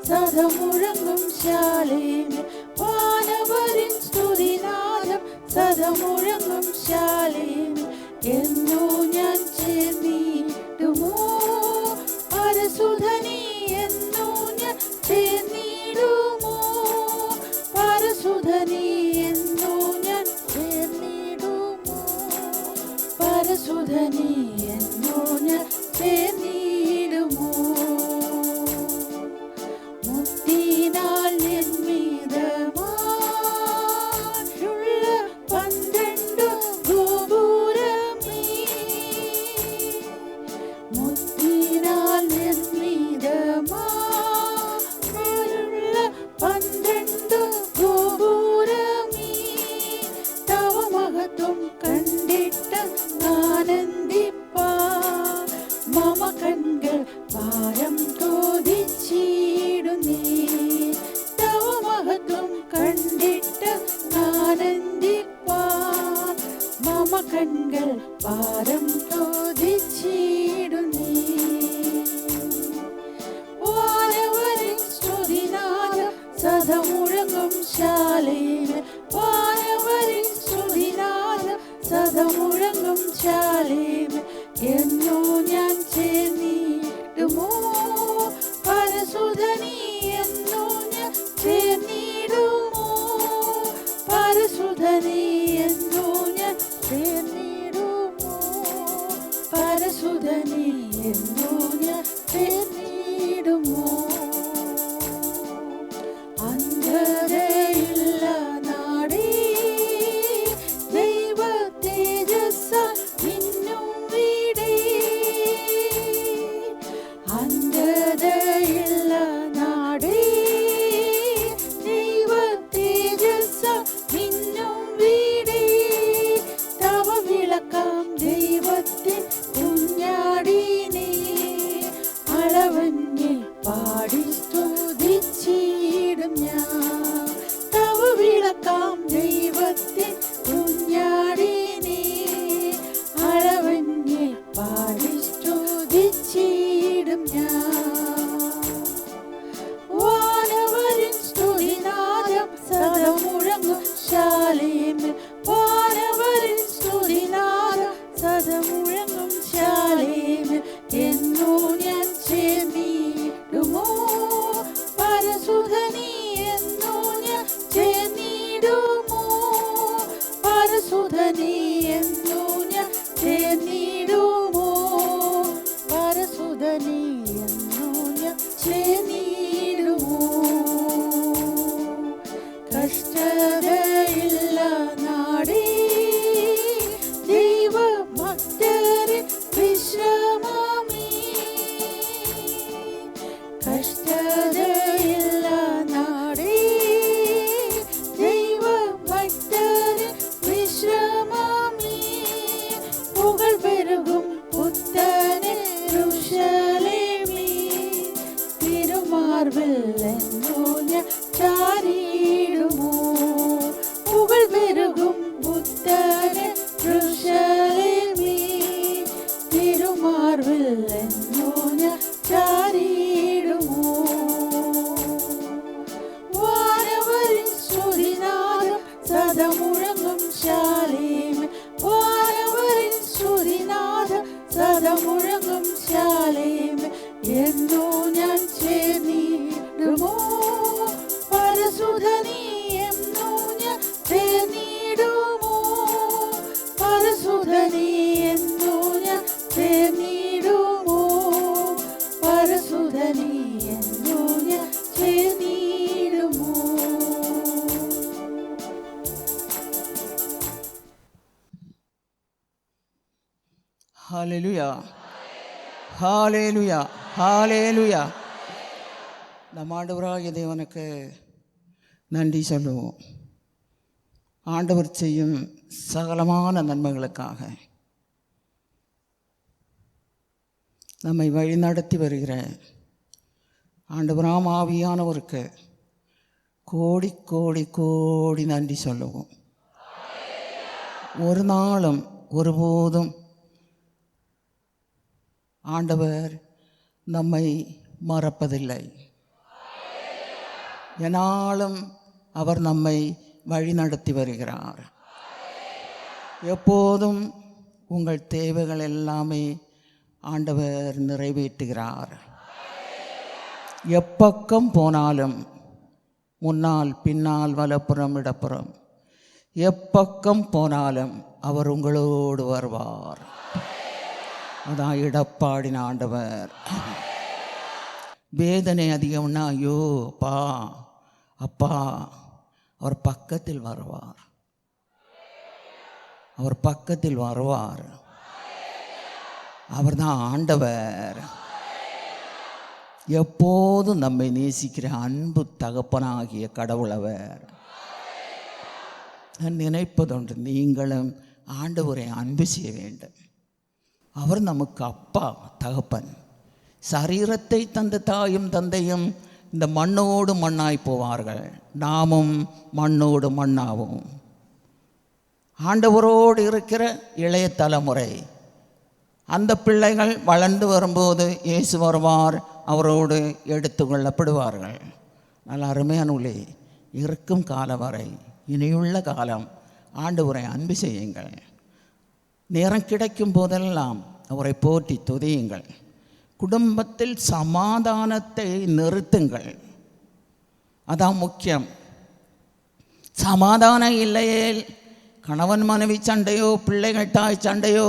[SPEAKER 2] സദമുഴങ്ങും ശാലേമേ വാനവരിൻ സ്തുതിനാദം സദമുഴങ്ങും ശാലേമേ എന്നോ ഞാൻ ചേർന്നിടുമോ പരസുധനി എന്നോ ഞാൻ ചേർന്നിടുമോ പരസുധനി എന്നോ ഞാൻ ചേർന്നിടുമോ പരസുധനി എന്നോ ഞാൻ ചേർന്നിടുമോ മുത്തിനാൽ നിർമ്മിതമായുള്ള 12 ഗോപുരമേ മുത്തിനാൽ നിർമ്മിതമായുള്ള 12 ഗോപുരമേ തവ മഹത്വം കണ്ടിട്ട് ആനന്ദിപ്പാൻ മമ കൺകൾ പാരം തോതിച്ചിടുന്നേ തവ മഹത്വം കണ്ടിട്ട് ആനന്ദിപ്പാൻ മമ കൺകൾ പാരം തോതിച്ചിടുന്നേ വാനവരിൻ സ്തുതിനാദം സദമുഴങ്ങും ശാലേമേ വാനവരിൻ സ്തുതിനാദം സദമുഴങ്ങും ശാലേമേ എന്നോ ഞാൻ ചേർന്നിടുമോ പരസുധനി എന്നോ ഞാൻ ചേർന്നിടുമോ പരസുധനി എന്നോ ഞാൻ ചേർന്നിടുമോ പരസുധനി എന്നോ ഞാൻ ചേർന്നിടുമോ അന്ധതയില്ല നാടേ ദൈവ തേജസ്സാൽ മിന്നും വീടേ കാക്കാം ദൈവത്തിൻ കുഞ്ഞാടിനെ അളവന്യെ പാടി സ്തുതിച്ചിടും ഞാൻ. വാനവരിൻ സ്തുതിനാദം സദാ മുഴങ്ങും ശാലേമിൽ. വാനവരിൻ സ്തുതിനാദം സദാ മുഴങ്ങും ശാലേമിൽ. എന്നോ ഞാൻ ചേർന്നിടുമോ പരസുധനീ, എന്നോ ഞാൻ ചേർന്നിടുമോ പരസുധനീ, എന്നോ ഞാൻ ചേർന്നിടുമോ പരസുധനീ, എന്നോ ഞാൻ ചേർന്നിടുമോ. കഷ്ടതയില്ല നാടേ ദൈവഭക്തരിൻ വിശ്രമമേ. കഷ്ടതയില്ല നാടേ ദൈവഭക്തരിൻ വിശ്രമമേ. പുകൾ പെരുകും പുത്തനെ യെരൂശലേമേ. തിരുമാർവിൽ എന്നോ ഞാൻ ചാരിയിടുമോ. പുകൾ പെരുകും പുത്തനെ യെരൂശലേമേ. തിരുമാർവിൽ എന്നോ ഞാൻ ചാരിയിടുമോ. വാനവരിൻ സ്തുതിനാദം സദാ മുഴങ്ങും ശാലേമിൽ. വാനവരിൻ സ്തുതിനാദം സദാ മുഴങ്ങും ശാലേമിൽ. എന്നോ ഞാൻ ചേർന്നിടുമോ പരസുധനീ, എന്നോ ഞാൻ ചേർന്നിടുമോ പരസുധനീ, എന്നോ ഞാൻ ചേർന്നിടുമോ പരസുധനീ, എന്നോ ഞാൻ ചേർന്നിടുമോ.
[SPEAKER 1] ஹalleluya, ஹalleluya, ஹalleluya. நம் ஆண்டவராகிய தேவனுக்கு நன்றி சொல்லுவோம். ஆண்டவர் செய்யும் சகலமான நன்மைகளுக்காக நம்மை வழிநடத்தி வருகிற ஆண்டவராம் ஆவியானவருக்கு கோடி கோடி கோடி நன்றி சொல்லுவோம். ஒரு நாளும் ஒருபோதும் ஆண்டவர் நம்மை மறப்பதில்லை. என்னாலும் அவர் நம்மை வழிநடத்தி வருகிறார். எப்போதும் உங்கள் தேவைகள் எல்லாமே ஆண்டவர் நிறைவேற்றுகிறார். எப்பக்கம் போனாலும் முன்னால் பின்னால் வலப்புறம் இடப்புறம் எப்பக்கம் போனாலும் அவர் உங்களோடு வருவார். அதான் இடப்பாடின ஆண்டவர். வேதனை அதிகம்னா ஐயோ அப்பா அப்பா, அவர் பக்கத்தில் வருவார், அவர் பக்கத்தில் வருவார். அவர் தான் ஆண்டவர். எப்போதும் நம்மை நேசிக்கிற அன்பு தகப்பனாகிய கடவுள் அவர். நான் நினைப்பதொன்று, நீங்களும் ஆண்டவரை அன்பு செய்ய வேண்டும். அவர் நமக்கு அப்பா தகப்பன். சரீரத்தை தந்த தாயும் தந்தையும் இந்த மண்ணோடு மண்ணாய் போவார்கள், நாமும் மண்ணோடு மண்ணாவோம். ஆண்டவரோடு இருக்கிற இளைய தலைமுறை, அந்த பிள்ளைகள் வளர்ந்து வரும்போது இயேசு வருவார், அவரோடு எடுத்து கொள்ளப்படுவார்கள். நல்ல அருமையானவர்களே, இருக்கும் காலம் வரை, இனியுள்ள காலம் ஆண்டவரை அன்பு செய்யுங்கள். நேரம் கிடைக்கும் போதெல்லாம் அவரை போற்றி துதியுங்கள். குடும்பத்தில் சமாதானத்தை நிறுத்துங்கள், அதான் முக்கியம். சமாதானம் இல்லையே, கணவன் மனைவி சண்டையோ பிள்ளைகள் தாய் சண்டையோ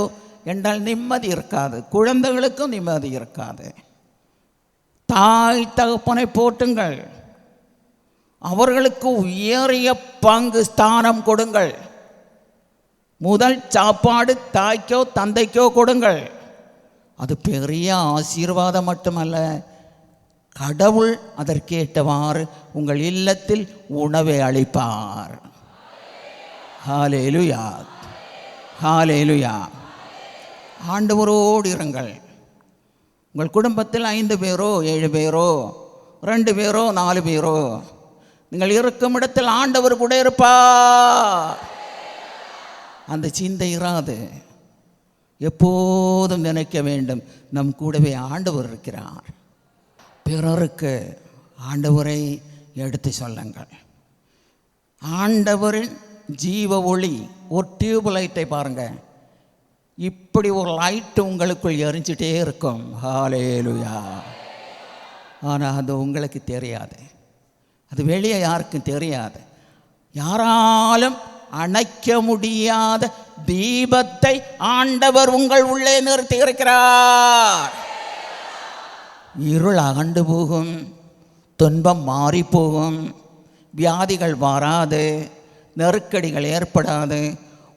[SPEAKER 1] என்றால் நிம்மதி இருக்காது, குழந்தைகளுக்கும் நிம்மதி இருக்காது. தாய் தகப்பனை போட்டுங்கள், அவர்களுக்கு உயரிய பங்கு ஸ்தானம் கொடுங்கள். முதல் சாப்பாடு தாய்க்கோ தந்தைக்கோ கொடுங்கள். அது பெரிய ஆசீர்வாதம் மட்டுமல்ல, கடவுள் அதற்கேற்றவாறு உங்கள் இல்லத்தில் உணவை அளிப்பார். ஹல்லேலூயா, ஹல்லேலூயா. ஆண்டவரோடு இருங்கள். உங்கள் குடும்பத்தில் 5 பேரோ 7 பேரோ 2 பேரோ 4 பேரோ
[SPEAKER 4] நீங்கள் இருக்கும் இடத்தில் ஆண்டவர் கூட இருப்பார். அந்த சிந்தை இராது. எப்போதும் நினைக்க வேண்டும், நம் கூடவே ஆண்டவர் இருக்கிறார். பிறருக்கு ஆண்டவரை எடுத்து சொல்லுங்கள். ஆண்டவரின் ஜீவ ஒளி, ஒரு டியூப் லைட்டை பாருங்க, இப்படி ஒரு லைட்டு உங்களுக்குள் எரிஞ்சிட்டே இருக்கும். ஹல்லேலூயா. ஆனால் அது உங்களுக்கு தெரியாது, அது வெளியே யாருக்கும் தெரியாது. யாராலும் அணைக்க முடியாத தீபத்தை ஆண்டவர் உங்கள் உள்ளே நிறுத்தி இருக்கிறார். இருள் அகண்டு போகும், துன்பம் மாறி போகும், வியாதிகள் வராது, நெருக்கடிகள் ஏற்படாது.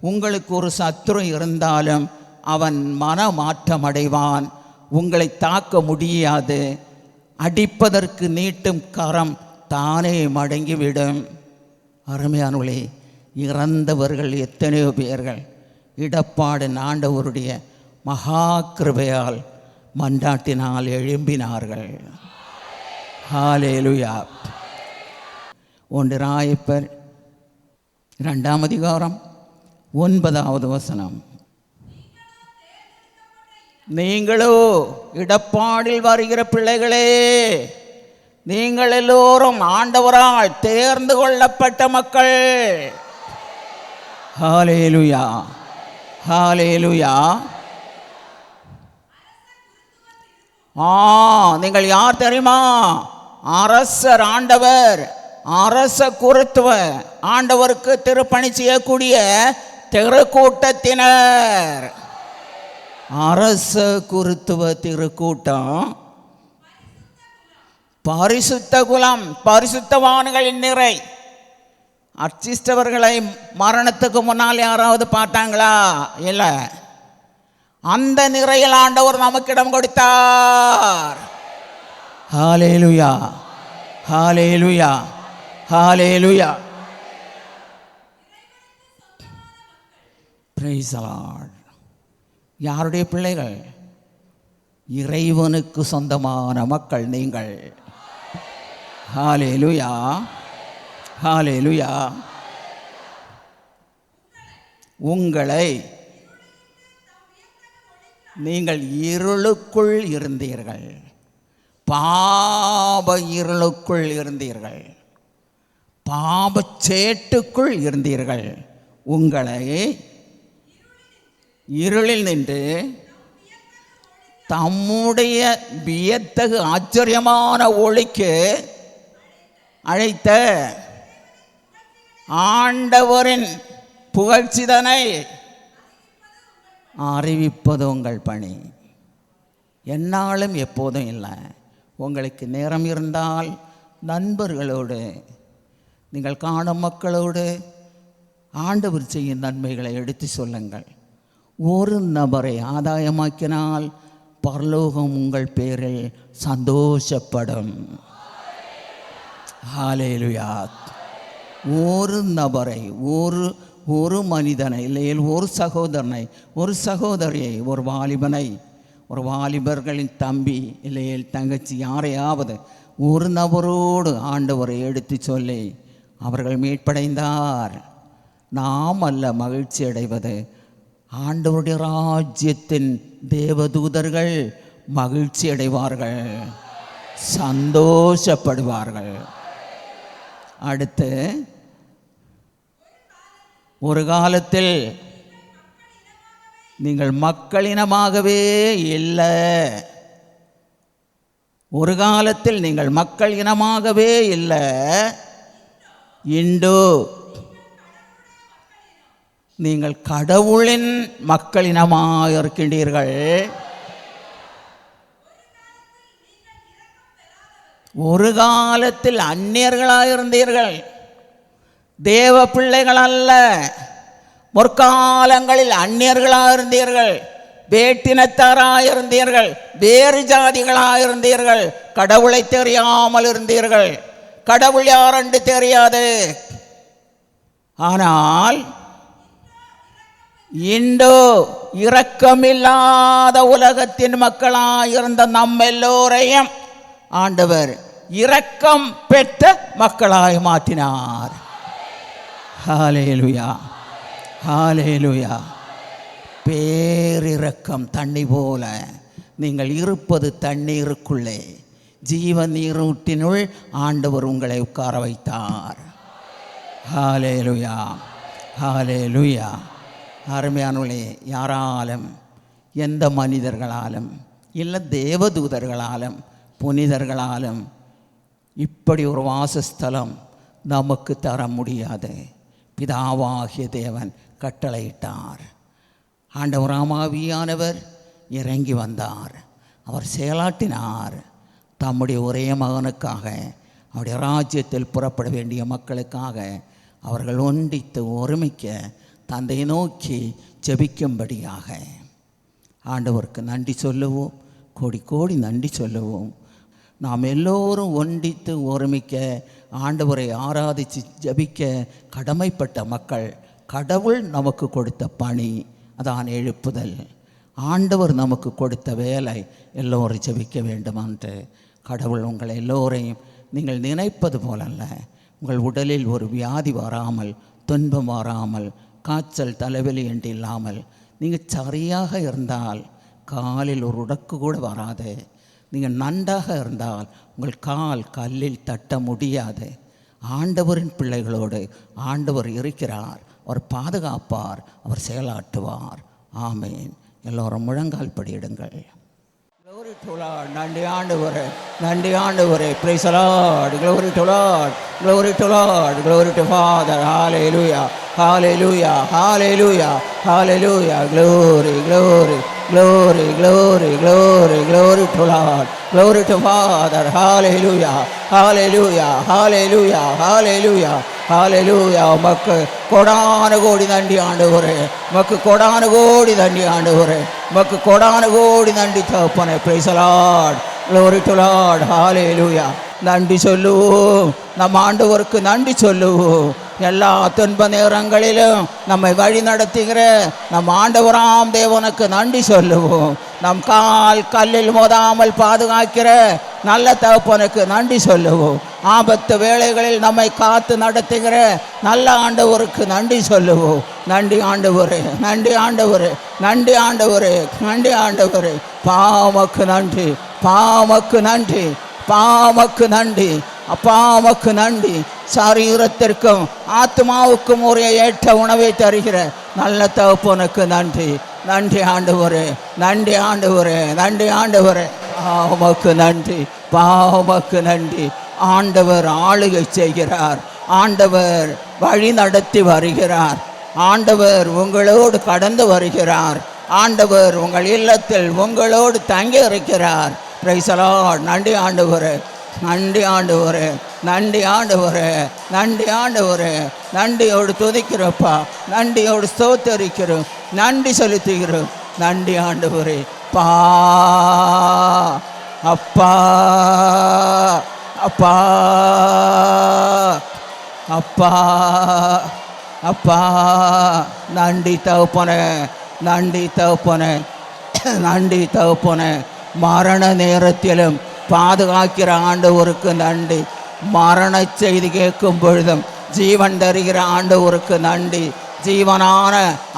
[SPEAKER 4] உங்களுக்கு ஒரு சத்துரு இருந்தாலும் அவன் மனமாற்றம் அடைவான். உங்களை தாக்க முடியாது. அடிப்பதற்கு நீட்டும் கரம் தானே மடங்கிவிடும். அருமையானவர்களே, இறந்தவர்கள் எத்தனையோ பேர்கள் இடப்பாடு ஆண்டவருடைய மகா கிருபையால் மன்றாட்டினால் எழும்பினார்கள். ஹல்லேலூயா. 1 ராயப்பர் 2ஆம் அதிகாரம் 9வது வசனம். நீங்களோ இடப்பாடில் வருகிற பிள்ளைகளே, நீங்கள் எல்லோரும் ஆண்டவரால் தேர்ந்து கொள்ளப்பட்ட மக்கள். ஹல்லேலூயா, ஹல்லேலூயா. நீங்கள் யார் தெரியுமா? அரசர் ஆண்டவர், அரச குருத்துவ ஆண்டவருக்கு திருப்பணி செய்யக்கூடிய திருக்கூட்டத்தினர். அரச குருத்துவ திருக்கூட்டம், பரிசுத்த குலம், பரிசுத்தவான்களின் நிறை. அர்ச்சிஷ்டவர்களை மரணத்துக்கு முன்னால் யாராவது பார்த்தாங்களா? இல்லை. அந்த நிறையில் ஆண்டவர் நமக்கு இடம் கொடுத்தார். Hallelujah, hallelujah, hallelujah. Praise the lord. யாருடைய பிள்ளைகள்? இறைவனுக்கு சொந்தமான மக்கள் நீங்கள். ஹல்லேலூயா, ஹல்லேலூயா. உங்களை நீங்கள் இருளுக்குள் இருந்தீர்கள், பாப இருளுக்குள் இருந்தீர்கள், பாபச்சேட்டுக்குள் இருந்தீர்கள். உங்களை இருளில் நின்று தம்முடைய வியத்தகு ஆச்சரியமான ஒளிக்கு அழைத்த ஆண்டவரின் புகழ்ச்சிதனை அறிவிப்பது உங்கள் பணி. என்னாலும் எப்போதும் இல்லை. உங்களுக்கு நேரம் இருந்தால் நண்பர்களோடு, நீங்கள் காணும் மக்களோடு ஆண்டவர் செய்யும் நன்மைகளை எடுத்து சொல்லுங்கள். ஒரு நபரை ஆதாயமாக்கினால் பரலோகம் உங்கள் பேரில் சந்தோஷப்படும். ஹல்லேலூயா. ஒரு நபரை, ஒரு மனிதனை, இல்லையில் ஒரு சகோதரனை, ஒரு சகோதரியை, ஒரு வாலிபனை, ஒரு வாலிபர்களின் தம்பி இல்லையில் தங்கச்சி, யாரையாவது ஒரு நபரோடு ஆண்டவரை எடுத்து சொல்லி அவர்கள் மீட்படைந்தார். நாம் அல்ல மகிழ்ச்சி அடைவது, ஆண்டவருடைய ராஜ்யத்தின் தேவதூதர்கள் மகிழ்ச்சி அடைவார்கள், சந்தோஷப்படுவார்கள். அடுத்து, ஒரு காலத்தில் நீங்கள் மக்களினமாகவே இல்லை. ஒரு காலத்தில் நீங்கள் மக்கள் இனமாகவே இல்லை. இன்று நீங்கள் கடவுளின் மக்களினமாக இருக்கின்றீர்கள். ஒரு காலத்தில் அந்நியர்களாக இருந்தீர்கள், தேவ பிள்ளைகள் அல்ல. முற்காலங்களில் அந்நியர்களாக இருந்தீர்கள், வேட்டினத்தாராக இருந்தீர்கள், வேறு ஜாதிகளாக இருந்தீர்கள், கடவுளை தெரியாமல் இருந்தீர்கள், கடவுள் யார் என்று தெரியாது. ஆனால் இன்று இரக்கமில்லாத உலகத்தின் மக்களாக இருந்த நம்ம எல்லோரையும் ஆண்டவர் இரக்கம் பெற்ற மக்களாய் மாற்றினார். ஹல்லேலூயா, ஹல்லேலூயா. பேரிரக்கம் தண்ணி போல நீங்கள் இருப்பது தண்ணீருக்குள்ளே, ஜீவ நீரூற்றினுள் ஆண்டவர் உங்களை உட்கார வைத்தார். ஹல்லேலூயா, ஹல்லேலூயா. அருமையானவர்களே, யாராலும், எந்த மனிதர்களாலும் இல்லை தேவதூதர்களாலும் புனிதர்களாலும் இப்படி ஒரு வாசஸ்தலம் நமக்கு தர முடியாது. பிதாவாகிய தேவன் கட்டளையிட்டார். ஆண்டவராம் ஆவியானவர் இறங்கி வந்தார். அவர் செயலாற்றினார். தம்முடைய ஒரே மகனுக்காக, அவருடைய ராஜ்யத்தில் புறப்பட வேண்டிய மக்களுக்காக அவர்கள் ஒன்றித்து ஒருமிக்க தந்தையை நோக்கி ஜெபிக்கும்படியாக. ஆண்டவருக்கு நன்றி சொல்லுவோம், கோடி கோடி நன்றி சொல்லுவோம். நாம் எல்லோரும் ஒன்றித்து ஒருமிக்க ஆண்டவரை ஆராதித்து ஜபிக்க கடமைப்பட்ட மக்கள். கடவுள் நமக்கு கொடுத்த பணி அதான் எழுப்புதல். ஆண்டவர் நமக்கு கொடுத்த வேலை எல்லோரும் ஜபிக்க வேண்டும் என்று. கடவுள் உங்கள் எல்லோரையும் நீங்கள் நினைப்பது போலல்ல, உங்கள் உடலில் ஒரு வியாதி வராமல், துன்பம் வராமல், காய்ச்சல் தலைவலி என்று இல்லாமல் நீங்கள் சரியாக இருந்தால் காலில் ஒரு உடக்கு கூட வராது. நீங்கள் நன்றாக இருந்தால் உங்கள் கால் கல்லில் தட்ட முடியாது. ஆண்டவரின் பிள்ளைகளோடு ஆண்டவர் இருக்கிறார். அவர் பாதுகாப்பார், அவர் செயலாற்றுவார். ஆமேன். எல்லோரும் முழங்கால் படியிடுங்கள். Glory to Lord. நன்றி ஆண்டவரே, நன்றி ஆண்டவரே. Praise the Lord. Glory to Lord. Glory to Lord. Glory to Father. Hallelujah. Hallelujah. Hallelujah. Hallelujah. Glory, glory, glory, glory, glory, glory to Lord. Glory to Father. Hallelujah. Hallelujah. Hallelujah. Hallelujah. Hallelujah. உமக்கு கோடான கோடி நன்றி ஆண்டவரே, உமக்கு கோடான கோடி நன்றி ஆண்டவரே, உமக்கு கோடான கோடி நன்றி தகப்பனே. Praise the Lord. Glory to Lord. Hallelujah. நன்றி சொல்லுவோம், நம் ஆண்டவருக்கு நன்றி சொல்லுவோம். எல்லா துன்ப நேரங்களிலும் நம்மை வழி நடத்துகிற நம் ஆண்டவராம் தேவனுக்கு நன்றி சொல்லுவோம். நம் கால் கல்லில் மோதாமல் பாதுகாக்கிற நல்ல தகப்பனுக்கு நன்றி சொல்லுவோம். ஆபத்து வேளைகளில் நம்மை காத்து நடத்துகிற நல்ல ஆண்டவருக்கு நன்றி சொல்லுவோம். நன்றி ஆண்டவரே, நன்றி ஆண்டவரே, நன்றி ஆண்டவரே, நன்றி ஆண்டவரே. பாமக்கு நன்றி, பாமக்கு நன்றி, பாமக்கு நன்றி, அப்பாமக்கு நன்றி. சரீரத்திற்கும் ஆத்மாவுக்கும் ஒரே ஏற்ற உணவை தருகிற நல்ல தகப்பனுக்கு நன்றி. நன்றி ஆண்டவரே, நன்றி ஆண்டவரே, நன்றி ஆண்டவரே. பாவமக்கு நன்றி, பாவமக்கு நன்றி. ஆண்டவர் ஆளுகை செய்கிறார், ஆண்டவர் வழி நடத்தி வருகிறார், ஆண்டவர் உங்களோடு கடந்து வருகிறார், ஆண்டவர் உங்கள் இல்லத்தில் உங்களோடு தங்கி இருக்கிறார். Price the Lord. நன்றி ஆண்டவரே, நன்றி ஆண்டவரே, நன்றி ஆண்டவரே, நன்றி ஆண்டவரே. நன்றியோடு துதிக்கிறப்பா, நன்றியோடு ஸ்தோத்தரிக்கிறோம், நன்றி செலுத்துகிறோம். நன்றி ஆண்டவரே. பா அப்பா, அப்பா, அப்பா, அப்பா. நன்றி தகப்பனே, நன்றி தகப்பனே, நன்றி தகப்பனே. மரண நேரத்திலும் பாதுகாக்கிற ஆண்டவருக்கு நன்றி. மரண செய்தி கேட்கும் பொழுதும் ஜீவன் தருகிற ஆண்டவருக்கு நன்றி. ஜீவனான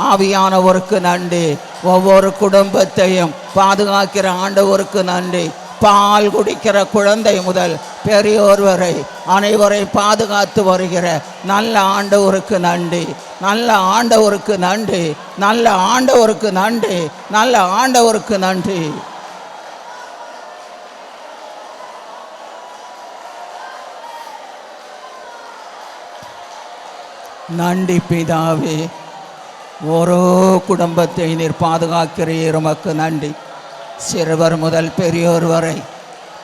[SPEAKER 4] ஆவியானவருக்கு நன்றி. ஒவ்வொரு குடும்பத்தையும் பாதுகாக்கிற ஆண்டவருக்கு நன்றி. பால் குடிக்கிற குழந்தை முதல் பெரியோர் வரை அனைவரை பாதுகாத்து வருகிற நல்ல ஆண்டவருக்கு நன்றி, நல்ல ஆண்டவருக்கு நன்றி, நல்ல ஆண்டவருக்கு நன்றி, நல்ல ஆண்டவருக்கு நன்றி. நன்றி பிதாவே. ஓரோ குடும்பத்தை நீர் பாதுகாக்கிறீர், உமக்கு நன்றி. சிறுவர் முதல் பெரியோர் வரை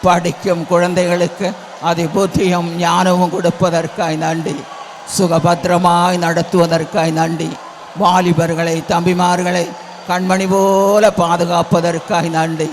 [SPEAKER 4] படிக்கும் குழந்தைகளுக்கு புத்தியும் ஞானமும் கொடுப்பதற்காய் நன்றி. சுகபத்திரமாய் நடத்துவதற்காய் நன்றி. வாலிபர்களை தம்பிமார்களை கண்மணி போல பாதுகாப்பதற்காய் நன்றி.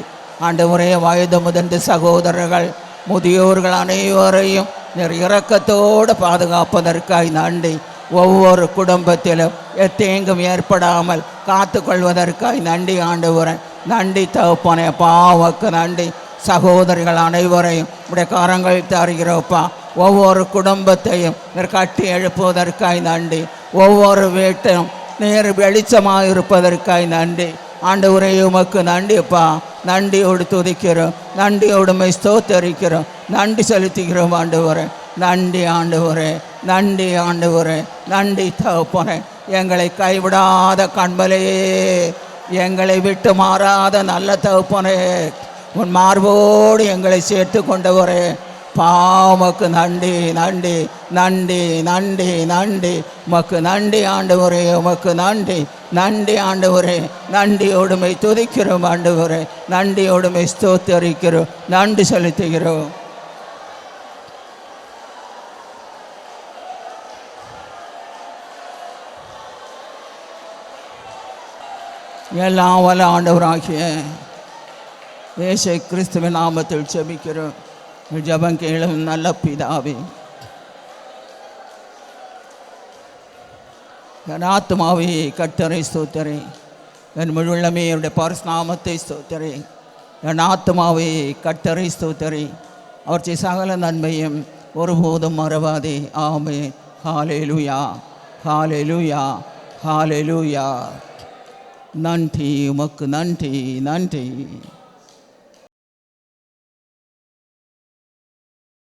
[SPEAKER 4] ஆண்டவரே, வயது முதிர்ந்த சகோதரர்கள் முதியோர்கள் அனைவரையும் நீர் இரக்கத்தோடு பாதுகாப்பதற்காய் நன்றி. ஒவ்வொரு குடும்பத்திலும் எத்தேங்கும் ஏற்படாமல் காத்து கொள்வதற்காய் நன்றி ஆண்டவரே. நன்றி தகப்பனே. பாவக்கு நன்றி. சகோதரிகள் அனைவரையும் உடைய கரங்கள் தருகிறோப்பா. ஒவ்வொரு குடும்பத்தையும் நீர் கட்டி எழுப்புவதற்காய் நன்றி. ஒவ்வொரு வீட்டையும் நீர் வெளிச்சமாக இருப்பதற்காய் நன்றி. ஆண்டவரே உமக்கு நன்றிப்பா. நன்றியோடு துதிக்கிறோம், நன்றியோடு ஸ்தோத்தரிக்கிறோம், நன்றி செலுத்துகிறோம் ஆண்டவரே. நன்றி ஆண்டவரே, நன்றி ஆண்டவரே, நன்றி தகப்பனே. எங்களை கைவிடாத கண்மலையே, எங்களை விட்டு மாறாத நல்ல தகப்பனே, உன் மார்போடு எங்களை சேர்த்து கொண்டவரே, பாமக்கு நன்றி நன்றி நன்றி நன்றி நன்றி. உமக்கு நன்றி ஆண்டவரே, உமக்கு நன்றி நன்றி ஆண்டவரே. நன்றியோடுமை துதிக்கிறோம் ஆண்டவரே, நன்றியோடுமை ஸ்தோத்தரிக்கிறோம், நன்றி செலுத்துகிறோம். எல்லாம் வல்ல ஆண்டவராகிய இயேசு கிறிஸ்துவின் நாமத்தில் ஜெபிக்கிறோம். ஜெபம் கேளும் நல்ல பிதாவே. என் ஆத்துமாவே கர்த்தரை ஸ்தோத்திரே, என் முழுள்ளமே அவருடைய பரிசுநாமத்தை ஸ்தோத்திரே. என் ஆத்துமாவே கர்த்தரை ஸ்தோத்திரே, அவர் செய்த சகல நன்மையும் ஒருபோதும் மறவாதே. ஆமென். ஹல்லேலூயா, ஹல்லேலூயா, ஹல்லேலூயா. நன்றி உமக்கு, நன்றி நன்றி.